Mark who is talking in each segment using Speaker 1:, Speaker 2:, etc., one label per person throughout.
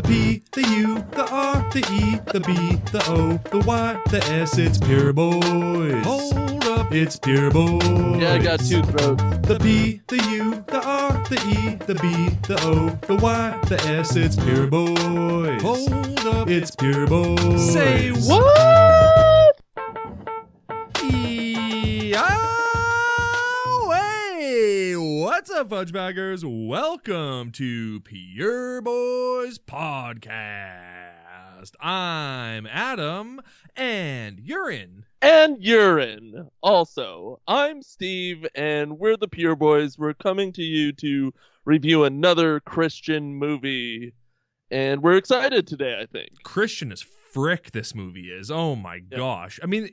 Speaker 1: P, the U, the R, the E, the B, the O, the Y, the S, it's Pure Boys. Hold up, it's Pure Boys.
Speaker 2: Yeah, I got two throats.
Speaker 1: The P, the U, the R, the E, the B, the O, the Y, the S, it's Pure Boys. Hold up, it's Pure Boys.
Speaker 2: Say what?
Speaker 1: Hey, what's up, Fudgebaggers? Welcome to Pure Boys Podcast. I'm Adam, and you're in.
Speaker 2: And urine. Also, I'm Steve, and we're the Pure Boys. We're coming to you to review another Christian movie, and we're excited today, I think.
Speaker 1: Christian as frick this movie is. Oh my gosh. I mean,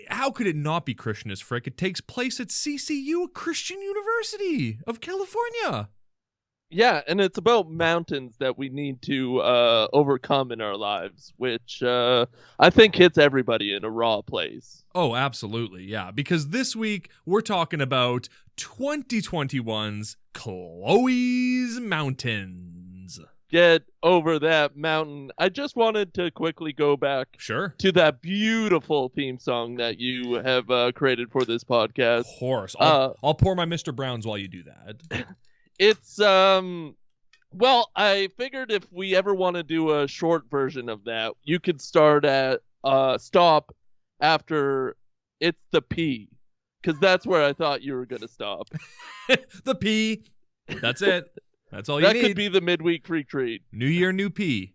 Speaker 1: how could it not be Christian as frick? It takes place at CCU, a Christian University of California.
Speaker 2: Yeah, and it's about mountains that we need to overcome in our lives, which I think hits everybody in a raw place.
Speaker 1: Oh, absolutely, yeah. Because this week, we're talking about 2021's Chloe's Mountains.
Speaker 2: Get over that mountain. I just wanted to quickly go back to that beautiful theme song that you have created for this podcast.
Speaker 1: Of course. I'll pour my Mr. Browns while you do that.
Speaker 2: It's, well, I figured if we ever want to do a short version of that, you could start at, stop after it's the P, because that's where I thought you were going to stop.
Speaker 1: The P. That's it. That's all you need.
Speaker 2: That could be the midweek free treat.
Speaker 1: New year, new P.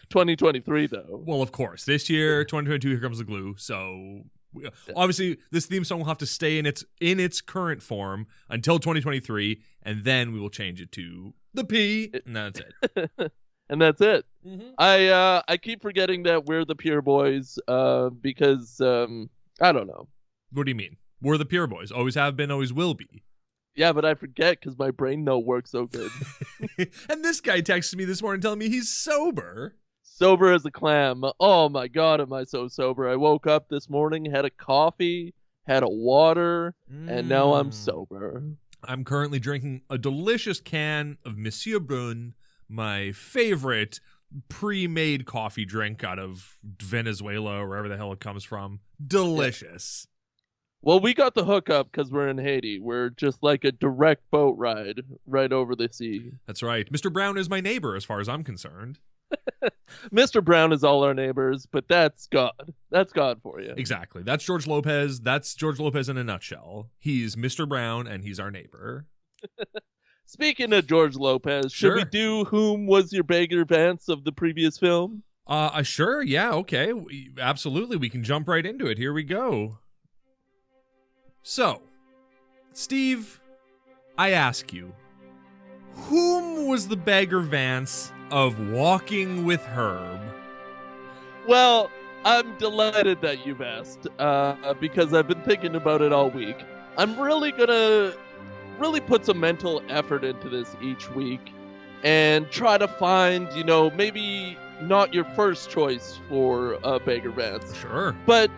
Speaker 2: 2023, though.
Speaker 1: Well, of course. This year, 2022, here comes the glue. So, obviously, this theme song will have to stay in its current form until 2023, and then we will change it to the P, and that's it.
Speaker 2: And that's it.
Speaker 1: Mm-hmm.
Speaker 2: I keep forgetting that we're the Pure Boys because, I don't know.
Speaker 1: What do you mean? We're the Pure Boys. Always have been, always will be.
Speaker 2: Yeah, but I forget because my brain don't work so good.
Speaker 1: And this guy texted me this morning telling me he's sober.
Speaker 2: Sober as a clam. Oh my God, am I so sober. I woke up this morning, had a coffee, had a water, and now I'm sober.
Speaker 1: I'm currently drinking a delicious can of Monsieur Brun, my favorite pre-made coffee drink out of Venezuela or wherever the hell it comes from. Delicious.
Speaker 2: Yeah. Well, we got the hookup because we're in Haiti. We're just like a direct boat ride right over the sea.
Speaker 1: That's right. Mr. Brown is my neighbor as far as I'm concerned.
Speaker 2: Mr. Brown is all our neighbors, but that's God. That's God for you.
Speaker 1: Exactly. That's George Lopez. That's George Lopez in a nutshell. He's Mr. Brown, and he's our neighbor.
Speaker 2: Speaking of George Lopez, should we do Whom Was Your Beggar Vance of the previous film?
Speaker 1: Sure. Yeah, okay. Absolutely. We can jump right into it. Here we go. So, Steve, I ask you, whom was the beggar Vance of Walking with Herb?
Speaker 2: Well, I'm delighted that you've asked, because I've been thinking about it all week. I'm really gonna put some mental effort into this each week and try to find, maybe not your first choice for beggar Vance.
Speaker 1: Sure.
Speaker 2: But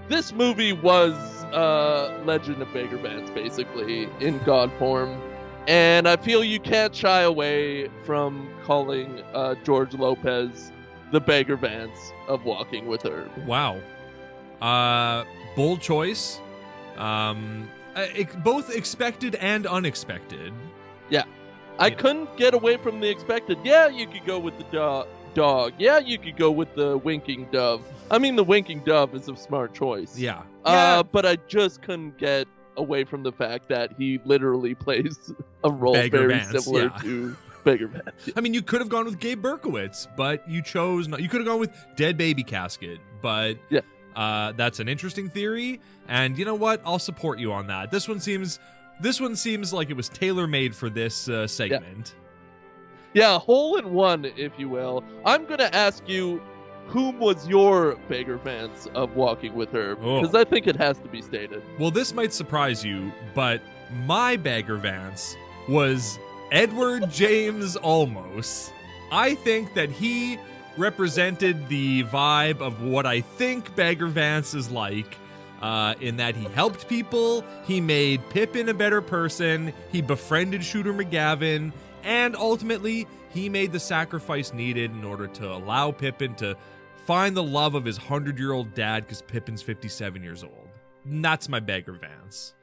Speaker 2: this movie was Legend of Beggar Vance, basically, in God form. And I feel you can't shy away from calling George Lopez the Beggar Vance of Walking with Herb.
Speaker 1: Wow. Bold choice. Both expected and unexpected.
Speaker 2: Yeah. I couldn't get away from the expected. Yeah, you could go with the dog. Yeah, you could go with the winking dove. I mean, the winking dove is a smart choice.
Speaker 1: Yeah.
Speaker 2: But I just couldn't get away from the fact that he literally plays a role very similar to Beggar Vance.
Speaker 1: I mean, you could have gone with Gabe Berkowitz, but you chose not. You could have gone with Dead Baby Casket, but that's an interesting theory. And you know what? I'll support you on that. This one seems like it was tailor-made for this segment.
Speaker 2: Yeah, hole in one, if you will. I'm gonna ask you, whom was your Beggar Vance of Walking with Herb? Because I think it has to be stated.
Speaker 1: Well, this might surprise you, but my Beggar Vance was Edward James Olmos. I think that he represented the vibe of what I think Beggar Vance is like, in that he helped people, he made Pippin a better person, he befriended Shooter McGavin, And ultimately, he made the sacrifice needed in order to allow Pippin to find the love of his 100-year-old dad, because Pippin's 57 years old. And that's my beggar Vance.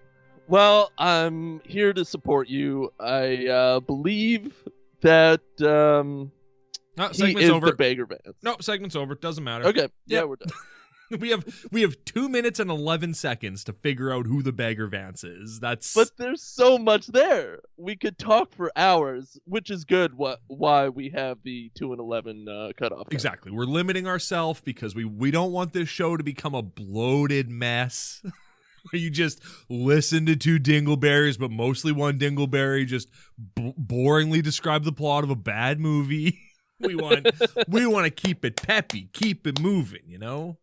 Speaker 2: Well, I'm here to support you. I believe that he is
Speaker 1: over.
Speaker 2: the beggar Vance.
Speaker 1: No, segment's over. Doesn't matter.
Speaker 2: Okay, yeah, we're done.
Speaker 1: We have 2 minutes and 11 seconds to figure out who the beggar Vance is.
Speaker 2: But there's so much there. We could talk for hours, which is good. Why we have the 2 and 11 cutoff.
Speaker 1: Exactly. We're limiting ourselves because we don't want this show to become a bloated mess. Where you just listen to two dingleberries, but mostly one dingleberry just boringly describe the plot of a bad movie. We want to keep it peppy, keep it moving, you know?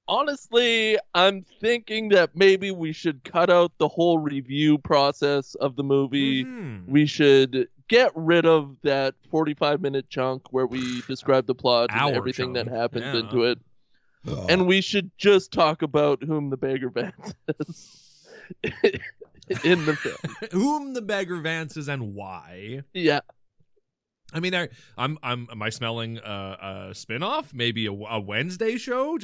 Speaker 2: Honestly, I'm thinking that maybe we should cut out the whole review process of the movie.
Speaker 1: Mm-hmm.
Speaker 2: We should get rid of that 45-minute chunk where we describe the plot and everything that happens into it. And we should just talk about whom the beggar Vance is in the film.
Speaker 1: Whom the beggar Vance is and why.
Speaker 2: Yeah.
Speaker 1: I mean, am I smelling a spinoff? Maybe a Wednesday show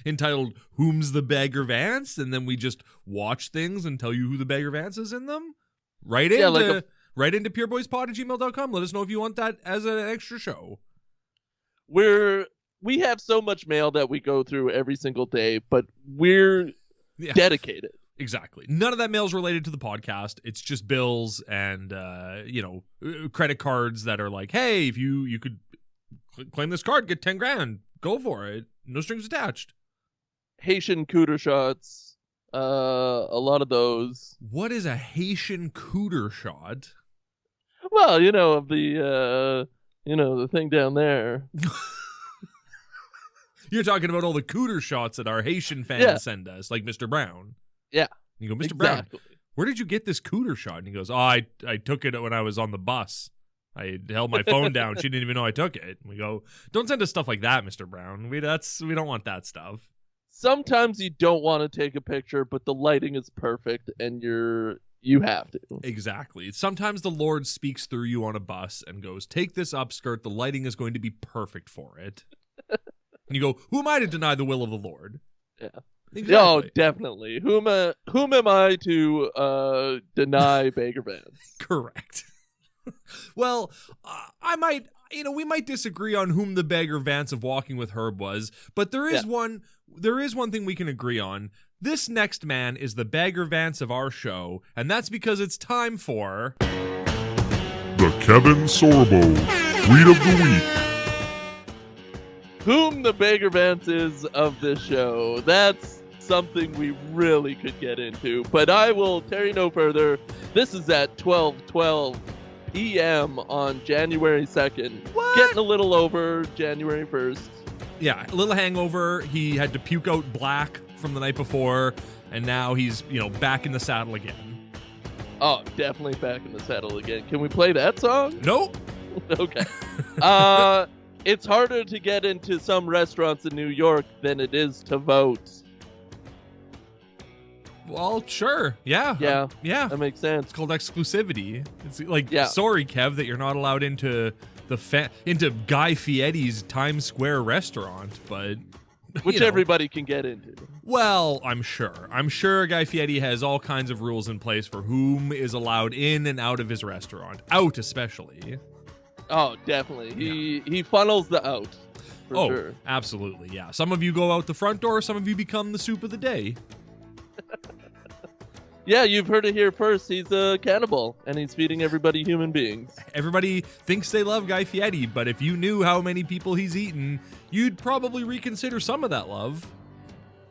Speaker 1: entitled "Whom's the Beggar Vance," and then we just watch things and tell you who the beggar Vance is in them. Right into pureboyspod@gmail.com. Let us know if you want that as an extra show.
Speaker 2: We have so much mail that we go through every single day, but we're dedicated.
Speaker 1: Exactly. None of that mail is related to the podcast. It's just bills and, credit cards that are like, hey, if you could claim this card, get 10 grand. Go for it. No strings attached.
Speaker 2: Haitian cooter shots. A lot of those.
Speaker 1: What is a Haitian cooter shot?
Speaker 2: Well, the thing down there.
Speaker 1: You're talking about all the cooter shots that our Haitian fans send us, like Mr. Brown.
Speaker 2: Yeah.
Speaker 1: You go, Mr. Brown, where did you get this cooter shot? And he goes, I took it when I was on the bus. I held my phone down. She didn't even know I took it. And we go, don't send us stuff like that, Mr. Brown. We don't want that stuff.
Speaker 2: Sometimes you don't want to take a picture, but the lighting is perfect and you have to.
Speaker 1: Exactly. Sometimes the Lord speaks through you on a bus and goes, take this upskirt. The lighting is going to be perfect for it. And you go, who am I to deny the will of the Lord?
Speaker 2: Yeah.
Speaker 1: Exactly.
Speaker 2: Oh, definitely. Whom am I to deny beggar Vance?
Speaker 1: Correct. Well, we might disagree on whom the beggar Vance of Walking with Herb was, but there is one thing we can agree on. This next man is the beggar Vance of our show, and that's because it's time for
Speaker 3: the Kevin Sorbo Tweet of the Week.
Speaker 2: Whom the beggar Vance is of this show. That's something we really could get into, but I will tarry no further. This is at 12:12 p.m. on January 2nd.
Speaker 1: What?
Speaker 2: Getting a little over January 1st.
Speaker 1: Yeah, a little hangover. He had to puke out black from the night before, and now he's, back in the saddle again.
Speaker 2: Oh, definitely back in the saddle again. Can we play that song?
Speaker 1: Nope.
Speaker 2: Okay. It's harder to get into some restaurants in New York than it is to vote.
Speaker 1: Well, sure. Yeah.
Speaker 2: Yeah.
Speaker 1: Yeah.
Speaker 2: That makes sense.
Speaker 1: It's called exclusivity. It's like, sorry, Kev, that you're not allowed into into Guy Fieri's Times Square restaurant, but
Speaker 2: which everybody can get into.
Speaker 1: Well, I'm sure. I'm sure Guy Fieri has all kinds of rules in place for whom is allowed in and out of his restaurant. Out, especially.
Speaker 2: Oh, definitely. He funnels the out. For sure.
Speaker 1: Absolutely, yeah. Some of you go out the front door, some of you become the soup of the day.
Speaker 2: Yeah, you've heard it here first. He's a cannibal, and he's feeding everybody human beings.
Speaker 1: Everybody thinks they love Guy Fieri, but if you knew how many people he's eaten, you'd probably reconsider some of that love.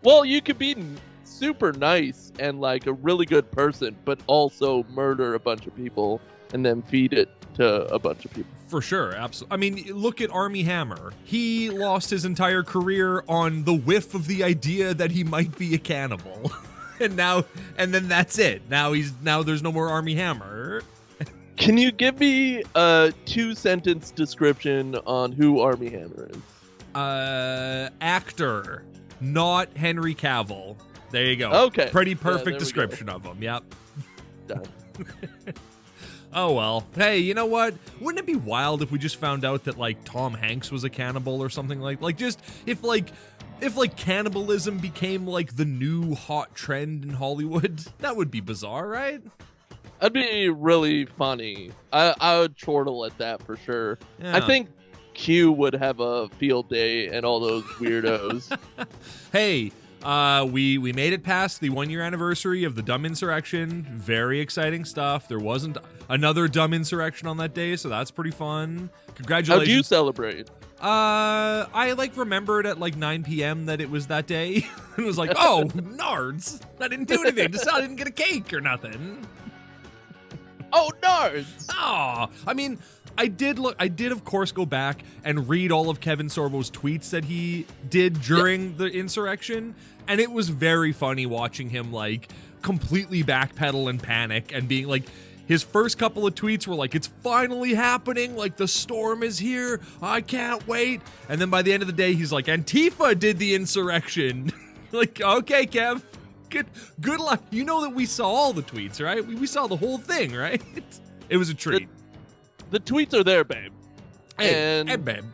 Speaker 2: Well, you could be super nice and like a really good person, but also murder a bunch of people and then feed it to a bunch of people.
Speaker 1: For sure, absolutely. I mean, look at Armie Hammer. He lost his entire career on the whiff of the idea that he might be a cannibal. And then that's it. Now there's no more Armie Hammer.
Speaker 2: Can you give me a 2-sentence description on who Armie Hammer is?
Speaker 1: Actor, not Henry Cavill. There you go.
Speaker 2: Okay.
Speaker 1: Pretty perfect description of him. Yep.
Speaker 2: Done.
Speaker 1: Oh well. Hey, you know what? Wouldn't it be wild if we just found out that like Tom Hanks was a cannibal or something like just if cannibalism became like the new hot trend in Hollywood? That would be bizarre, right?
Speaker 2: That'd be really funny. I would chortle at that for sure.
Speaker 1: Yeah.
Speaker 2: I think Q would have a field day and all those weirdos.
Speaker 1: Hey, we made it past the 1 year anniversary of the dumb insurrection. Very exciting stuff. There wasn't another dumb insurrection on that day, so that's pretty fun. Congratulations.
Speaker 2: How do you celebrate?
Speaker 1: I remembered at 9 p.m. that it was that day. And was like, oh, nards. I didn't do anything. Just I didn't get a cake or nothing.
Speaker 2: Oh, nards.
Speaker 1: Oh, I mean, I did of course go back and read all of Kevin Sorbo's tweets that he did during the insurrection, and it was very funny watching him completely backpedal and panic and being like, his first couple of tweets were like, it's finally happening, the storm is here, I can't wait. And then by the end of the day, he's like, Antifa did the insurrection. Okay, Kev. Good luck. You know that we saw all the tweets, right? We saw the whole thing, right? It was a treat.
Speaker 2: The tweets are there, babe.
Speaker 1: Hey, babe.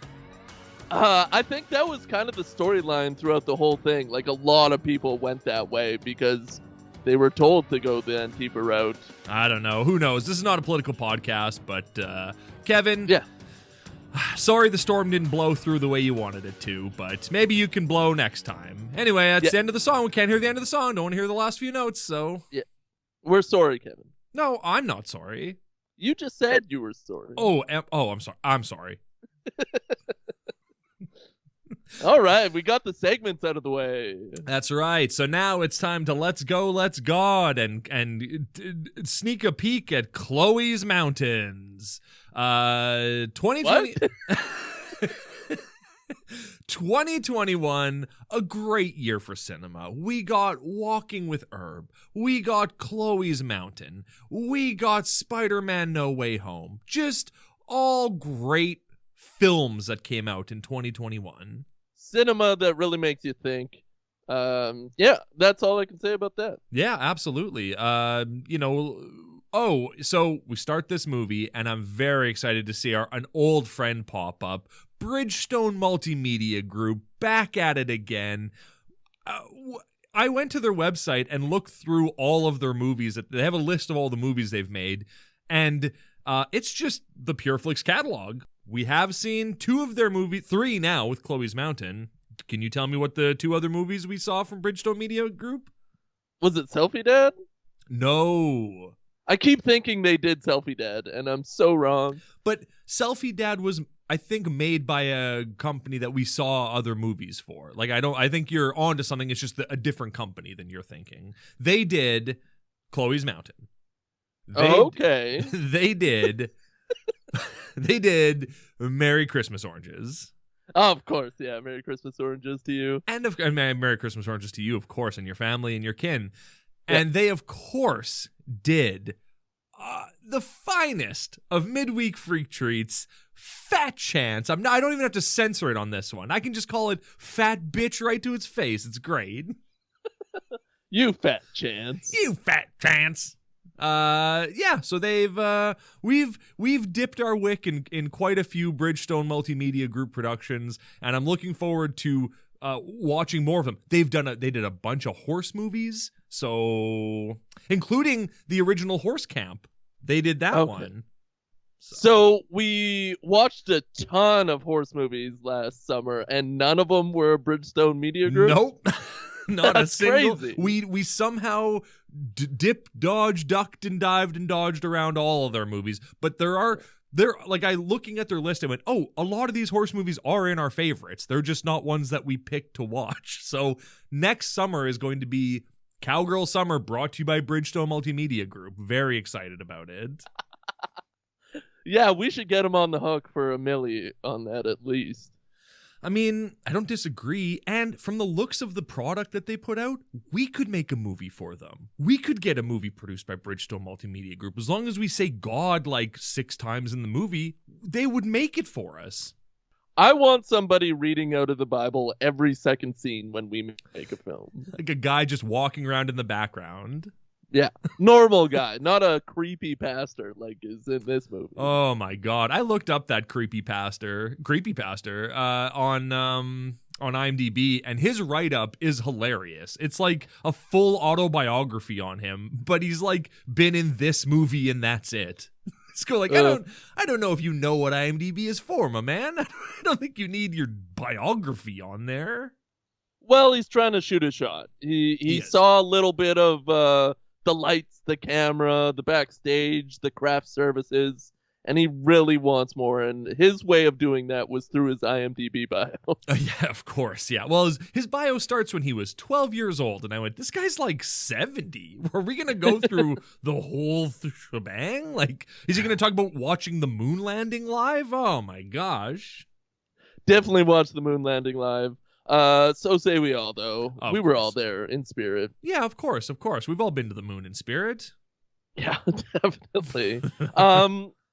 Speaker 2: I think that was kind of the storyline throughout the whole thing. A lot of people went that way because they were told to go the Antifa route.
Speaker 1: I don't know. Who knows? This is not a political podcast, but Kevin.
Speaker 2: Yeah.
Speaker 1: Sorry the storm didn't blow through the way you wanted it to, but maybe you can blow next time. Anyway, that's the end of the song. We can't hear the end of the song. Don't want to hear the last few notes, so...
Speaker 2: Yeah. We're sorry, Kevin.
Speaker 1: No, I'm not sorry.
Speaker 2: You just said you were sorry.
Speaker 1: I'm sorry. I'm sorry.
Speaker 2: All right, we got the segments out of the way.
Speaker 1: That's right. So now it's time to let's God and sneak a peek at Chloe's Mountains. 2020 2021, a great year for cinema. We got Walking with Herb. We got Chloe's Mountain. We got Spider-Man No Way Home. Just all great films that came out in 2021.
Speaker 2: Cinema that really makes you think. Yeah, that's all I can say about that.
Speaker 1: Yeah, absolutely. So we start this movie, and I'm very excited to see an old friend pop up. Bridgestone Multimedia Group, back at it again. I went to their website and looked through all of their movies. They have a list of all the movies they've made, and it's just the PureFlix catalog. We have seen 2 of their movies, 3 now with Chloe's Mountain. Can you tell me what the 2 other movies we saw from Bridgestone Media Group?
Speaker 2: Was it Selfie Dad?
Speaker 1: No. I
Speaker 2: keep thinking they did Selfie Dad, and I'm so wrong.
Speaker 1: But Selfie Dad was, I think, made by a company that we saw other movies for. I think you're onto something. It's just a different company than you're thinking. They did Chloe's Mountain.
Speaker 2: Okay.
Speaker 1: They did. They did Merry Christmas Oranges.
Speaker 2: Oh, of course, yeah. Merry Christmas Oranges to you.
Speaker 1: And Merry Christmas Oranges to you, of course, and your family and your kin. Yeah. And they, of course, did the finest of midweek freak treats, Fat Chance. I don't even have to censor it on this one. I can just call it Fat Bitch right to its face. It's great.
Speaker 2: You Fat Chance.
Speaker 1: You Fat Chance. So we've dipped our wick in quite a few Bridgestone Multimedia Group productions, and I'm looking forward to watching more of them. They did a bunch of horse movies, so including the original Horse Camp. They did that one.
Speaker 2: So we watched a ton of horse movies last summer, and none of them were Bridgestone Media Group?
Speaker 1: Nope. Not
Speaker 2: That's
Speaker 1: a single.
Speaker 2: Crazy.
Speaker 1: We somehow dipped, dodged, ducked, and dived and dodged around all of their movies. But I looking at their list, I went, oh, a lot of these horse movies are in our favorites. They're just not ones that we picked to watch. So next summer is going to be Cowgirl Summer, brought to you by Bridgestone Multimedia Group. Very excited about it.
Speaker 2: Yeah, we should get them on the hook for $1 million on that at least.
Speaker 1: I mean, I don't disagree, and from the looks of the product that they put out, we could make a movie for them. We could get a movie produced by Bridgestone Multimedia Group. As long as we say God 6 times in the movie, they would make it for us.
Speaker 2: I want somebody reading out of the Bible every second scene when we make a film.
Speaker 1: Like a guy just walking around in the background.
Speaker 2: Yeah, normal guy, not a creepy pastor like is in this movie.
Speaker 1: Oh my god. I looked up that creepy pastor on IMDb, and his write-up is hilarious. It's like a full autobiography on him, but he's like been in this movie and that's it. It's cool. Like, I don't know if you know what IMDb is for, my man. I don't think you need your biography on there.
Speaker 2: Well, he's trying to shoot a shot. He saw a little bit of the lights, the camera, the backstage, the craft services, and he really wants more. And his way of doing that was through his IMDb bio.
Speaker 1: Yeah, of course. Yeah. Well, his bio starts when he was 12 years old. And I went, this guy's like 70. Are we going to go through the whole shebang? Like, is he going to talk about watching the moon landing live? Oh, my gosh.
Speaker 2: Definitely watch the moon landing live. So say we all, though. We were all there in spirit.
Speaker 1: Yeah, of course. We've all been to the moon in spirit.
Speaker 2: Yeah, definitely.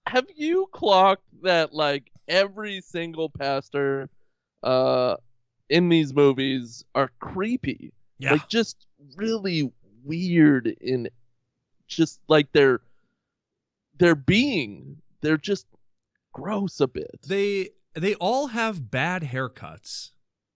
Speaker 2: Have you clocked that, like, every single pastor in these movies are creepy?
Speaker 1: Yeah.
Speaker 2: Like, just really weird in just, like, their being. They're just gross a bit.
Speaker 1: They all have bad haircuts.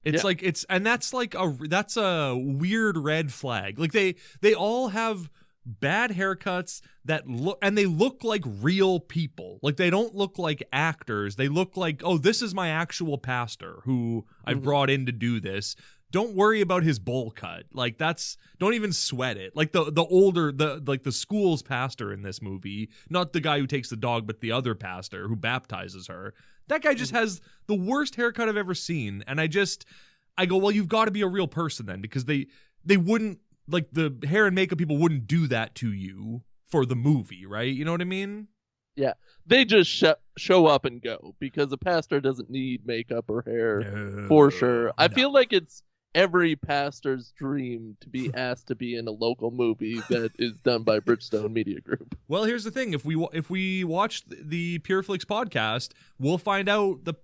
Speaker 1: It's like that's a weird red flag. Like they all have bad haircuts that look like real people. Like they don't look like actors. They look like, oh, this is my actual pastor who I've brought in to do this. Don't worry about his bowl cut. Like don't even sweat it. Like the school's pastor in this movie, not the guy who takes the dog, but the other pastor who baptizes her. That guy just has the worst haircut I've ever seen. And I go, well, you've got to be a real person then, because they wouldn't, like, the hair and makeup people wouldn't do that to you for the movie, right? You know what I mean?
Speaker 2: Yeah. They just show up and go, because a pastor doesn't need makeup or hair for sure. I feel like it's every pastor's dream to be asked to be in a local movie that is done by Bridgestone Media Group.
Speaker 1: Well, here's the thing: if we watch the PureFlix podcast, we'll find out the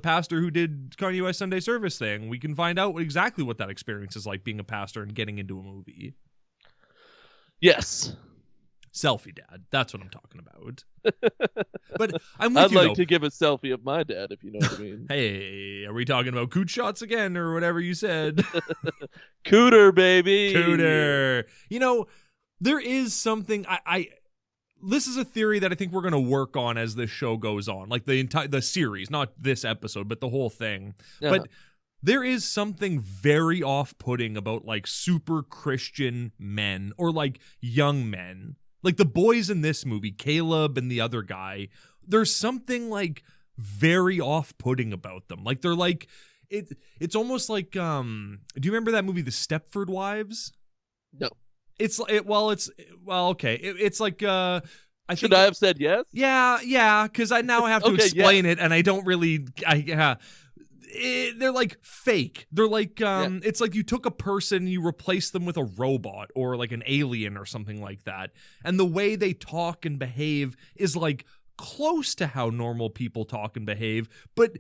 Speaker 1: pastor who did Kanye West Sunday Service thing. We can find out exactly what that experience is like being a pastor and getting into a movie.
Speaker 2: Yes.
Speaker 1: Selfie dad. That's what I'm talking about. But I'm with
Speaker 2: I'd
Speaker 1: you,
Speaker 2: like
Speaker 1: though.
Speaker 2: to give a selfie of my dad, if you know what I mean.
Speaker 1: Hey, are we talking about coot shots again or whatever you said?
Speaker 2: Cooter, baby.
Speaker 1: Cooter. You know, there is something this is a theory that I think we're going to work on as this show goes on. Like the series, not this episode, but the whole thing.
Speaker 2: Uh-huh.
Speaker 1: But there is something very off-putting about like super Christian men or like young men. Like the boys in this movie, Caleb and the other guy, there's something like very off-putting about them. Like they're like, it's almost like, do you remember that movie, The Stepford Wives?
Speaker 2: No.
Speaker 1: It's okay. It's like,
Speaker 2: Should I have said yes?
Speaker 1: Yeah, because I now have to explain it, and I don't really, they're like fake. They're like, it's like you took a person, you replaced them with a robot or like an alien or something like that. And the way they talk and behave is like close to how normal people talk and behave, but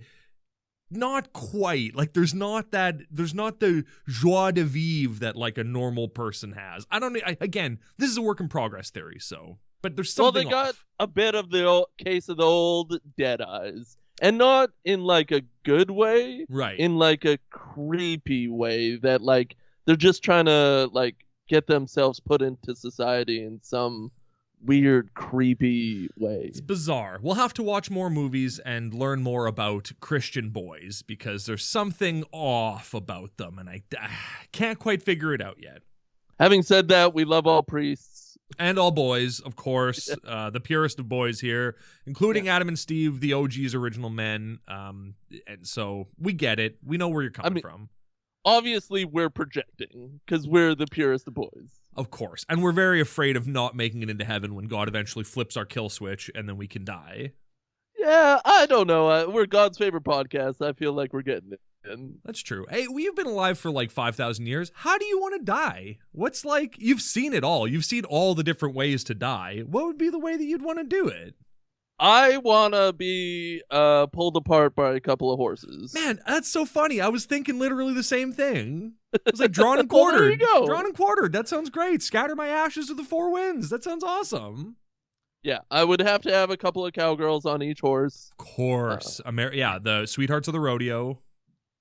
Speaker 1: not quite. Like there's not the joie de vivre that like a normal person has. Again, this is a work in progress theory, so, but there's something
Speaker 2: Well, they got
Speaker 1: off.
Speaker 2: a bit of the case of the old dead eyes. And not in, like, a good way.
Speaker 1: Right.
Speaker 2: In, like, a creepy way that, like, they're just trying to, like, get themselves put into society in some weird, creepy way.
Speaker 1: It's bizarre. We'll have to watch more movies and learn more about Christian boys, because there's something off about them, and I can't quite figure it out yet.
Speaker 2: Having said that, we love all priests.
Speaker 1: And all boys, of course. The purest of boys here, including Adam and Steve, the OG's original men. And so we get it. We know where you're coming from.
Speaker 2: Obviously, we're projecting, because we're the purest of boys.
Speaker 1: Of course. And we're very afraid of not making it into heaven when God eventually flips our kill switch and then we can die.
Speaker 2: Yeah, I don't know. We're God's favorite podcast. I feel like we're getting it.
Speaker 1: That's true. Hey, we've been alive for like 5,000 years. How do you want to die? What's like, you've seen it all. You've seen all the different ways to die. What would be the way that you'd want to do it?
Speaker 2: I want to be pulled apart by a couple of horses.
Speaker 1: Man, that's so funny. I was thinking literally the same thing. It's like drawn and
Speaker 2: Well, there
Speaker 1: quartered.
Speaker 2: you go.
Speaker 1: Drawn and quartered. That sounds great. Scatter my ashes to the four winds. That sounds awesome.
Speaker 2: Yeah, I would have to have a couple of cowgirls on each horse.
Speaker 1: Of course. Yeah, the sweethearts of the rodeo.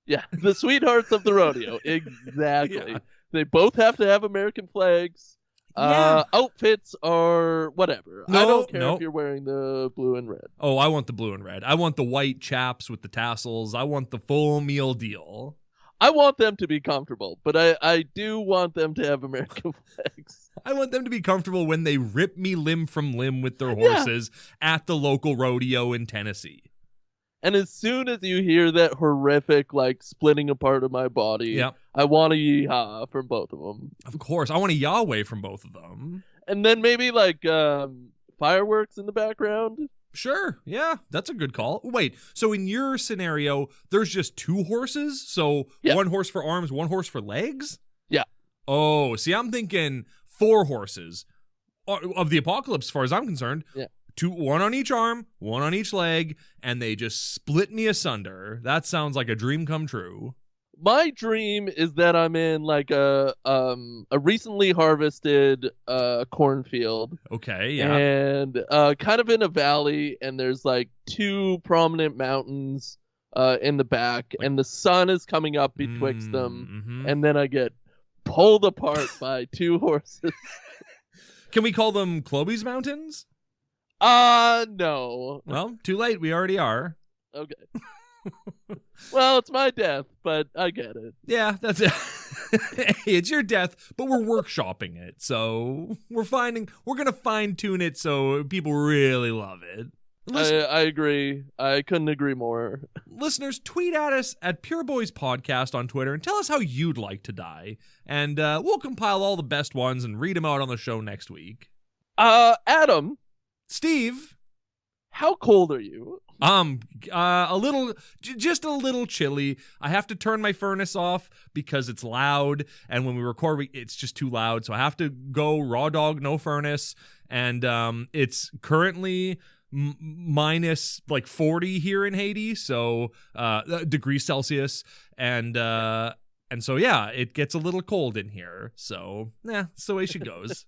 Speaker 2: Yeah, the sweethearts of the rodeo. Exactly.
Speaker 1: Yeah.
Speaker 2: They both have to have American flags.
Speaker 1: Yeah.
Speaker 2: Outfits are whatever. I
Speaker 1: No,
Speaker 2: don't care
Speaker 1: no.
Speaker 2: if you're wearing the blue and red.
Speaker 1: Oh, I want the blue and red. I want the white chaps with the tassels. I want the full meal deal.
Speaker 2: I want them to be comfortable, but I do want them to have American flags.
Speaker 1: I want them to be comfortable when they rip me limb from limb with their horses at the local rodeo in Tennessee.
Speaker 2: And as soon as you hear that horrific, like, splitting apart of my body,
Speaker 1: Yep.
Speaker 2: I want a yeehaw from both of them.
Speaker 1: Of course. I want a Yahweh from both of them.
Speaker 2: And then maybe, like, fireworks in the background.
Speaker 1: Sure. Yeah, that's a good call. Wait, so in your scenario, there's just two horses? So
Speaker 2: Yeah.
Speaker 1: one horse for arms, one horse for legs?
Speaker 2: Yeah.
Speaker 1: Oh, see, I'm thinking 4 horses of the apocalypse, as far as I'm concerned.
Speaker 2: Yeah.
Speaker 1: One on each arm, one on each leg, and they just split me asunder. That sounds like a dream come true.
Speaker 2: My dream is that I'm in, like, a recently harvested cornfield.
Speaker 1: Okay, yeah.
Speaker 2: And kind of in a valley, and there's, like, 2 prominent mountains in the back, and the sun is coming up betwixt them,
Speaker 1: Mhm.
Speaker 2: and then I get pulled apart by 2 horses.
Speaker 1: Can we call them Cloby's Mountains?
Speaker 2: No.
Speaker 1: Well, too late. We already are.
Speaker 2: Okay. Well, it's my death, but I get it.
Speaker 1: Yeah, that's it. Hey, it's your death, but we're workshopping it. So we're gonna fine tune it so people really love it.
Speaker 2: I agree. I couldn't agree more.
Speaker 1: Listeners, tweet at us at Pure Boys Podcast on Twitter and tell us how you'd like to die. And we'll compile all the best ones and read them out on the show next week.
Speaker 2: Adam,
Speaker 1: Steve,
Speaker 2: how cold are you?
Speaker 1: just a little chilly. I have to turn my furnace off because it's loud, and when we record, it's just too loud. So I have to go raw dog, no furnace, and it's currently minus like 40 here in Haiti, so degrees Celsius, and so yeah, it gets a little cold in here. So that's the way she goes.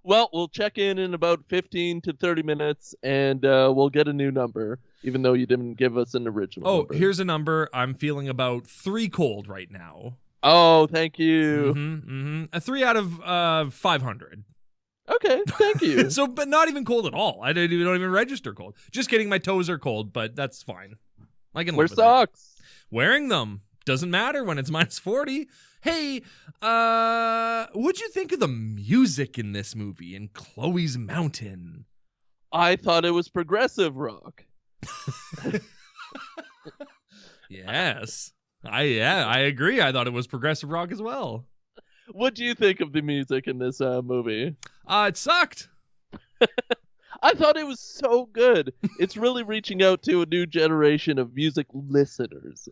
Speaker 2: Well, we'll check in about 15 to 30 minutes, and we'll get a new number, even though you didn't give us an original number.
Speaker 1: Here's a number. I'm feeling about 3 cold right now.
Speaker 2: Oh, thank you.
Speaker 1: A 3 out of 500.
Speaker 2: Okay, thank you.
Speaker 1: So, but not even cold at all. I don't even register cold. Just kidding. My toes are cold, but that's fine. I can
Speaker 2: Wear
Speaker 1: live with
Speaker 2: socks.
Speaker 1: it. Wearing them doesn't matter when it's minus 40. Hey, what'd you think of the music in this movie, in Chloe's Mountain?
Speaker 2: I thought it was progressive rock.
Speaker 1: Yes. I agree. I thought it was progressive rock as well.
Speaker 2: What do you think of the music in this movie?
Speaker 1: It sucked.
Speaker 2: I thought it was so good. It's really reaching out to a new generation of music listeners.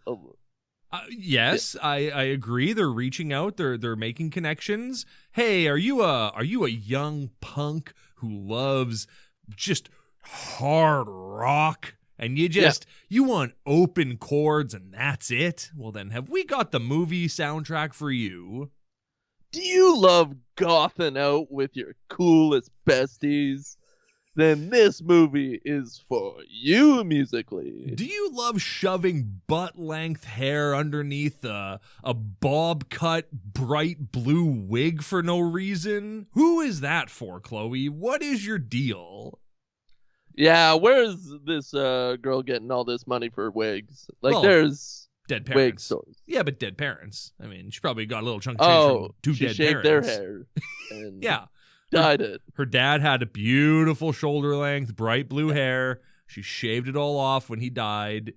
Speaker 1: Yes, I agree. They're reaching out. They're making connections. Hey, are you a young punk who loves just hard rock and you want open chords and that's it? Well, then have we got the movie soundtrack for you?
Speaker 2: Do you love gothing out with your coolest besties? Then this movie is for you musically.
Speaker 1: Do you love shoving butt-length hair underneath a bob-cut bright blue wig for no reason? Who is that for, Chloe? What is your deal?
Speaker 2: Yeah, where is this girl getting all this money for wigs? Like,
Speaker 1: Well,
Speaker 2: there's
Speaker 1: dead
Speaker 2: wig
Speaker 1: parents.
Speaker 2: stores.
Speaker 1: Yeah, but dead parents. I mean, she probably got a little chunk of change from 2
Speaker 2: she
Speaker 1: dead
Speaker 2: shaved
Speaker 1: parents.
Speaker 2: their hair. And
Speaker 1: Yeah.
Speaker 2: dyed it.
Speaker 1: Her dad had a beautiful shoulder-length, bright blue hair. She shaved it all off when he died.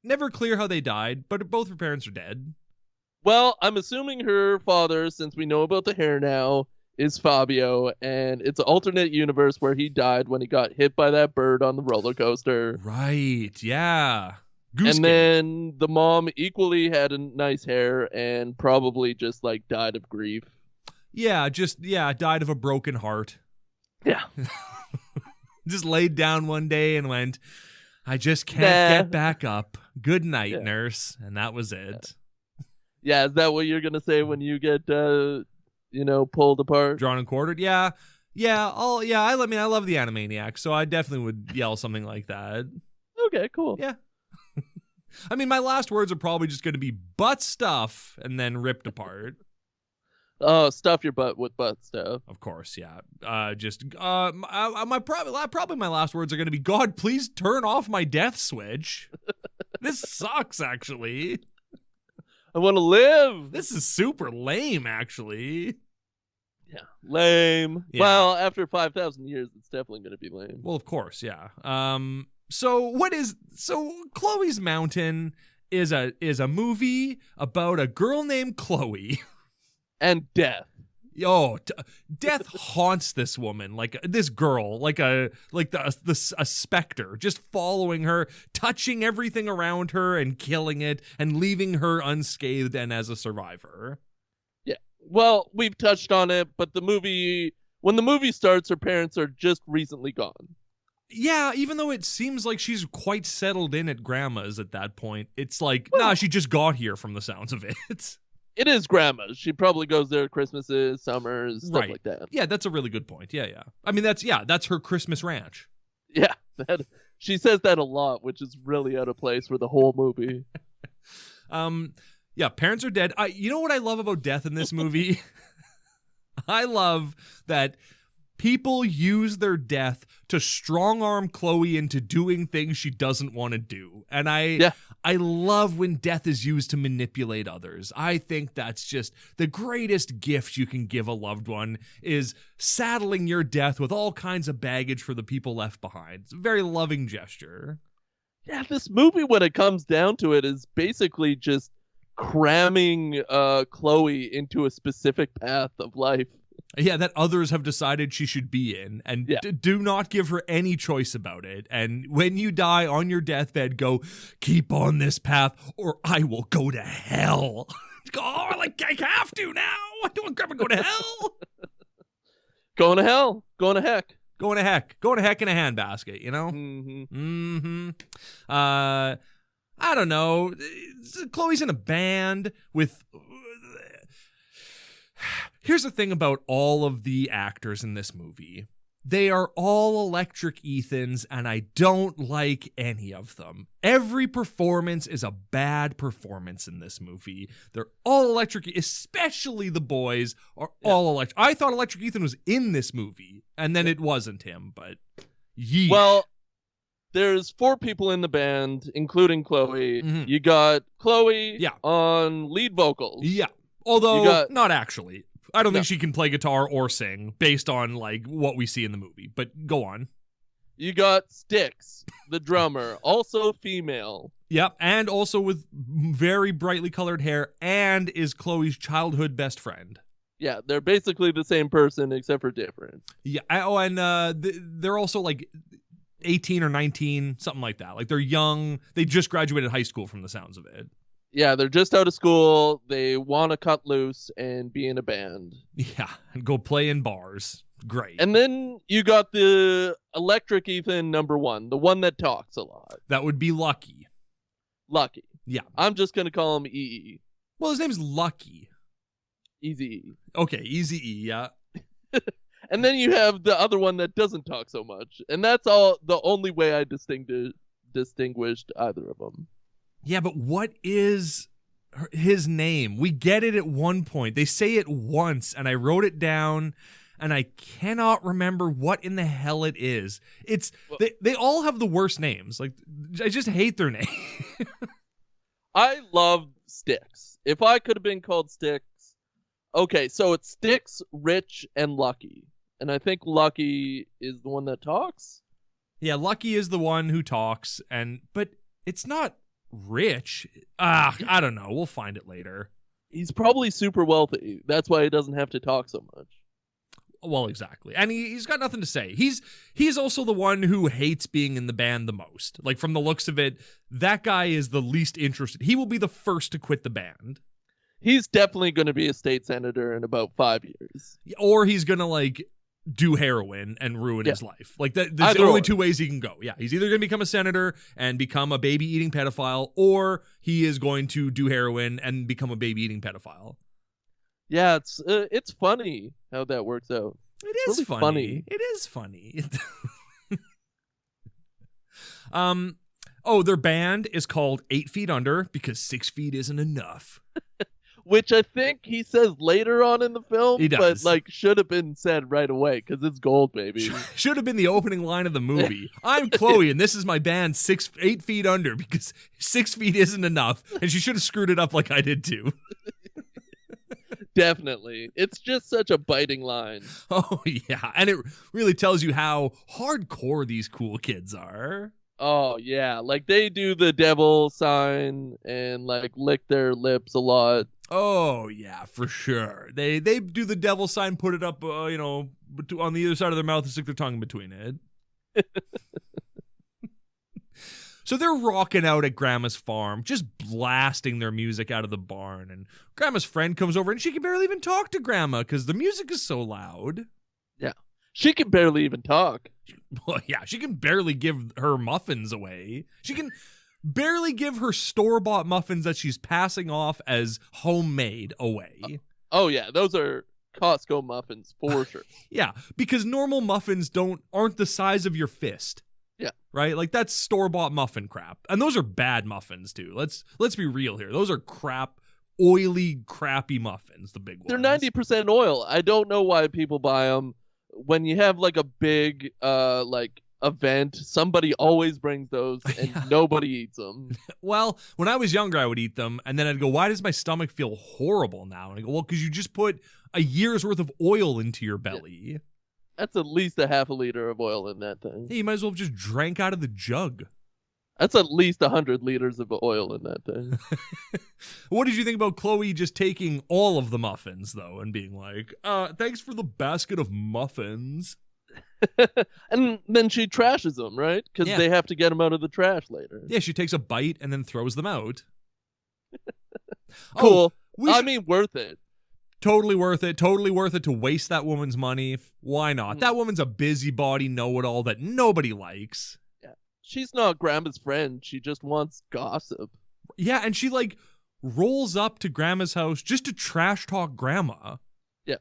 Speaker 1: Never clear how they died, but both her parents are dead.
Speaker 2: Well, I'm assuming her father, since we know about the hair now, is Fabio, and it's an alternate universe where he died when he got hit by that bird on the roller coaster.
Speaker 1: Right, yeah.
Speaker 2: And then the mom equally had a nice hair and probably just, like, died of grief.
Speaker 1: Yeah, died of a broken heart.
Speaker 2: Yeah.
Speaker 1: Just laid down one day and went, I just can't get back up. Good night, nurse. And that was it.
Speaker 2: Yeah, is that what you're going to say when you get, pulled apart?
Speaker 1: Drawn and quartered? Yeah. I love the Animaniacs, so I definitely would yell something like that.
Speaker 2: Okay, cool.
Speaker 1: Yeah. I mean, my last words are probably just going to be butt stuff and then ripped apart.
Speaker 2: Oh, stuff your butt with butt stuff.
Speaker 1: Of course, yeah. Probably my last words are going to be, God, please turn off my death switch. This sucks, actually.
Speaker 2: I want to live.
Speaker 1: This is super lame, actually.
Speaker 2: Yeah, lame.
Speaker 1: Yeah.
Speaker 2: Well, after 5,000 years, it's definitely going to be lame.
Speaker 1: Well, of course, yeah. So Chloe's Mountain is a movie about a girl named Chloe.
Speaker 2: And death.
Speaker 1: Death haunts this woman, like this girl, like a specter, just following her, touching everything around her and killing it and leaving her unscathed and as a survivor.
Speaker 2: Yeah. Well, we've touched on it, but when the movie starts, her parents are just recently gone.
Speaker 1: Yeah, even though it seems like she's quite settled in at grandma's at that point, it's like, nah, she just got here from the sounds of it.
Speaker 2: It is grandma's. She probably goes there Christmases, summers, stuff like that.
Speaker 1: Yeah, that's a really good point. Yeah. I mean, that's her Christmas ranch.
Speaker 2: Yeah, she says that a lot, which is really out of place for the whole movie.
Speaker 1: Yeah, parents are dead. You know what I love about death in this movie? I love that people use their death to strong-arm Chloe into doing things she doesn't want to do. And I love when death is used to manipulate others. I think that's just the greatest gift you can give a loved one, is saddling your death with all kinds of baggage for the people left behind. It's a very loving gesture.
Speaker 2: Yeah, this movie, when it comes down to it, is basically just cramming Chloe into a specific path of life.
Speaker 1: Yeah, that others have decided she should be in, and do not give her any choice about it. And when you die on your deathbed, go, keep on this path or I will go to hell. I have to now. I don't want grandma to go to hell.
Speaker 2: Going to hell. Going to heck.
Speaker 1: Going to heck. Going to heck in a handbasket, you know? I don't know. Chloe's in a band with... Here's the thing about all of the actors in this movie. They are all Electric Ethans, and I don't like any of them. Every performance is a bad performance in this movie. They're all Electric, especially the boys are all Electric. I thought Electric Ethan was in this movie, and then it wasn't him, but yeesh.
Speaker 2: Well, there's 4 people in the band, including Chloe.
Speaker 1: Mm-hmm.
Speaker 2: You got Chloe on lead vocals.
Speaker 1: Yeah. Although, not actually. I don't think she can play guitar or sing based on like what we see in the movie, but go on.
Speaker 2: You got Styx, the drummer, also female.
Speaker 1: Yep, and also with very brightly colored hair, and is Chloe's childhood best friend.
Speaker 2: Yeah, they're basically the same person except for different.
Speaker 1: Yeah, and they're also like 18 or 19, something like that. Like they're young. They just graduated high school from the sounds of it.
Speaker 2: Yeah, they're just out of school. They want to cut loose and be in a band.
Speaker 1: Yeah, and go play in bars. Great.
Speaker 2: And then you got the Electric Ethan number 1, the one that talks a lot.
Speaker 1: That would be Lucky.
Speaker 2: Lucky.
Speaker 1: Yeah.
Speaker 2: I'm just going to call him EE.
Speaker 1: Well, his name's Lucky.
Speaker 2: Easy.
Speaker 1: Okay, Easy-E, yeah.
Speaker 2: And then you have the other one that doesn't talk so much. And that's the only way I distinguished either of them.
Speaker 1: Yeah, but what is his name? We get it at one point. They say it once, and I wrote it down, and I cannot remember what in the hell it is. They all have the worst names. Like, I just hate their name.
Speaker 2: I love Styx. If I could have been called Styx. Okay, so it's Styx, Rich, and Lucky. And I think Lucky is the one that talks?
Speaker 1: Yeah, Lucky is the one who talks, but it's not Rich. I don't know. We'll find it later.
Speaker 2: He's probably super wealthy. That's why he doesn't have to talk so much.
Speaker 1: Well, exactly. And he's got nothing to say. He's also the one who hates being in the band the most. Like, from the looks of it, that guy is the least interested. He will be the first to quit the band.
Speaker 2: He's definitely going to be a state senator in about 5 years.
Speaker 1: Or he's going to, like, do heroin and ruin his life. Like that's
Speaker 2: Either
Speaker 1: the only
Speaker 2: or.
Speaker 1: two ways he can go. Yeah, he's either going to become a senator and become a baby-eating pedophile, or he is going to do heroin and become a baby-eating pedophile.
Speaker 2: Yeah, it's funny how that works out.
Speaker 1: It is
Speaker 2: really funny.
Speaker 1: It is funny. Their band is called 8 Feet Under because 6 feet isn't enough.
Speaker 2: Which I think he says later on in the film,
Speaker 1: He does.
Speaker 2: but like should have been said right away because it's gold, baby.
Speaker 1: Should have been the opening line of the movie. I'm Chloe, and this is my band 8 Feet Under because 6 feet isn't enough, and she should have screwed it up like I did too.
Speaker 2: Definitely. It's just such a biting line.
Speaker 1: Oh yeah, and it really tells you how hardcore these cool kids are.
Speaker 2: Oh yeah, like they do the devil sign and like lick their lips a lot.
Speaker 1: Oh yeah, for sure. They do the devil sign, put it up, on the other side of their mouth and stick their tongue in between it. So they're rocking out at Grandma's farm, just blasting their music out of the barn. And Grandma's friend comes over and she can barely even talk to Grandma because the music is so loud.
Speaker 2: Yeah. She can barely even talk.
Speaker 1: Well, yeah, she can barely give her muffins away. She can barely give her store-bought muffins that she's passing off as homemade away.
Speaker 2: Oh yeah, those are Costco muffins for sure.
Speaker 1: Yeah, because normal muffins aren't the size of your fist.
Speaker 2: Yeah.
Speaker 1: Right? Like that's store-bought muffin crap. And those are bad muffins too. Let's be real here. Those are crap, oily, crappy muffins, the big ones.
Speaker 2: They're 90% oil. I don't know why people buy them. When you have like a big event, somebody always brings those and nobody eats them.
Speaker 1: Well, when I was younger, I would eat them, and then I'd go, why does my stomach feel horrible now? And I go, well, because you just put a year's worth of oil into your belly. Yeah.
Speaker 2: That's at least a half a liter of oil in that thing.
Speaker 1: Yeah, you might as well have just drank out of the jug.
Speaker 2: That's at least 100 liters of oil in that thing.
Speaker 1: What did you think about Chloe just taking all of the muffins, though, and being like, thanks for the basket of muffins?
Speaker 2: And then she trashes them, right? Because they have to get them out of the trash later.
Speaker 1: Yeah, she takes a bite and then throws them out.
Speaker 2: Cool. Worth it.
Speaker 1: Totally worth it. Totally worth it to waste that woman's money. Why not? That woman's a busybody know-it-all that nobody likes.
Speaker 2: Yeah. She's not Grandma's friend. She just wants gossip.
Speaker 1: Yeah, and she, rolls up to Grandma's house just to trash talk Grandma.
Speaker 2: Yeah.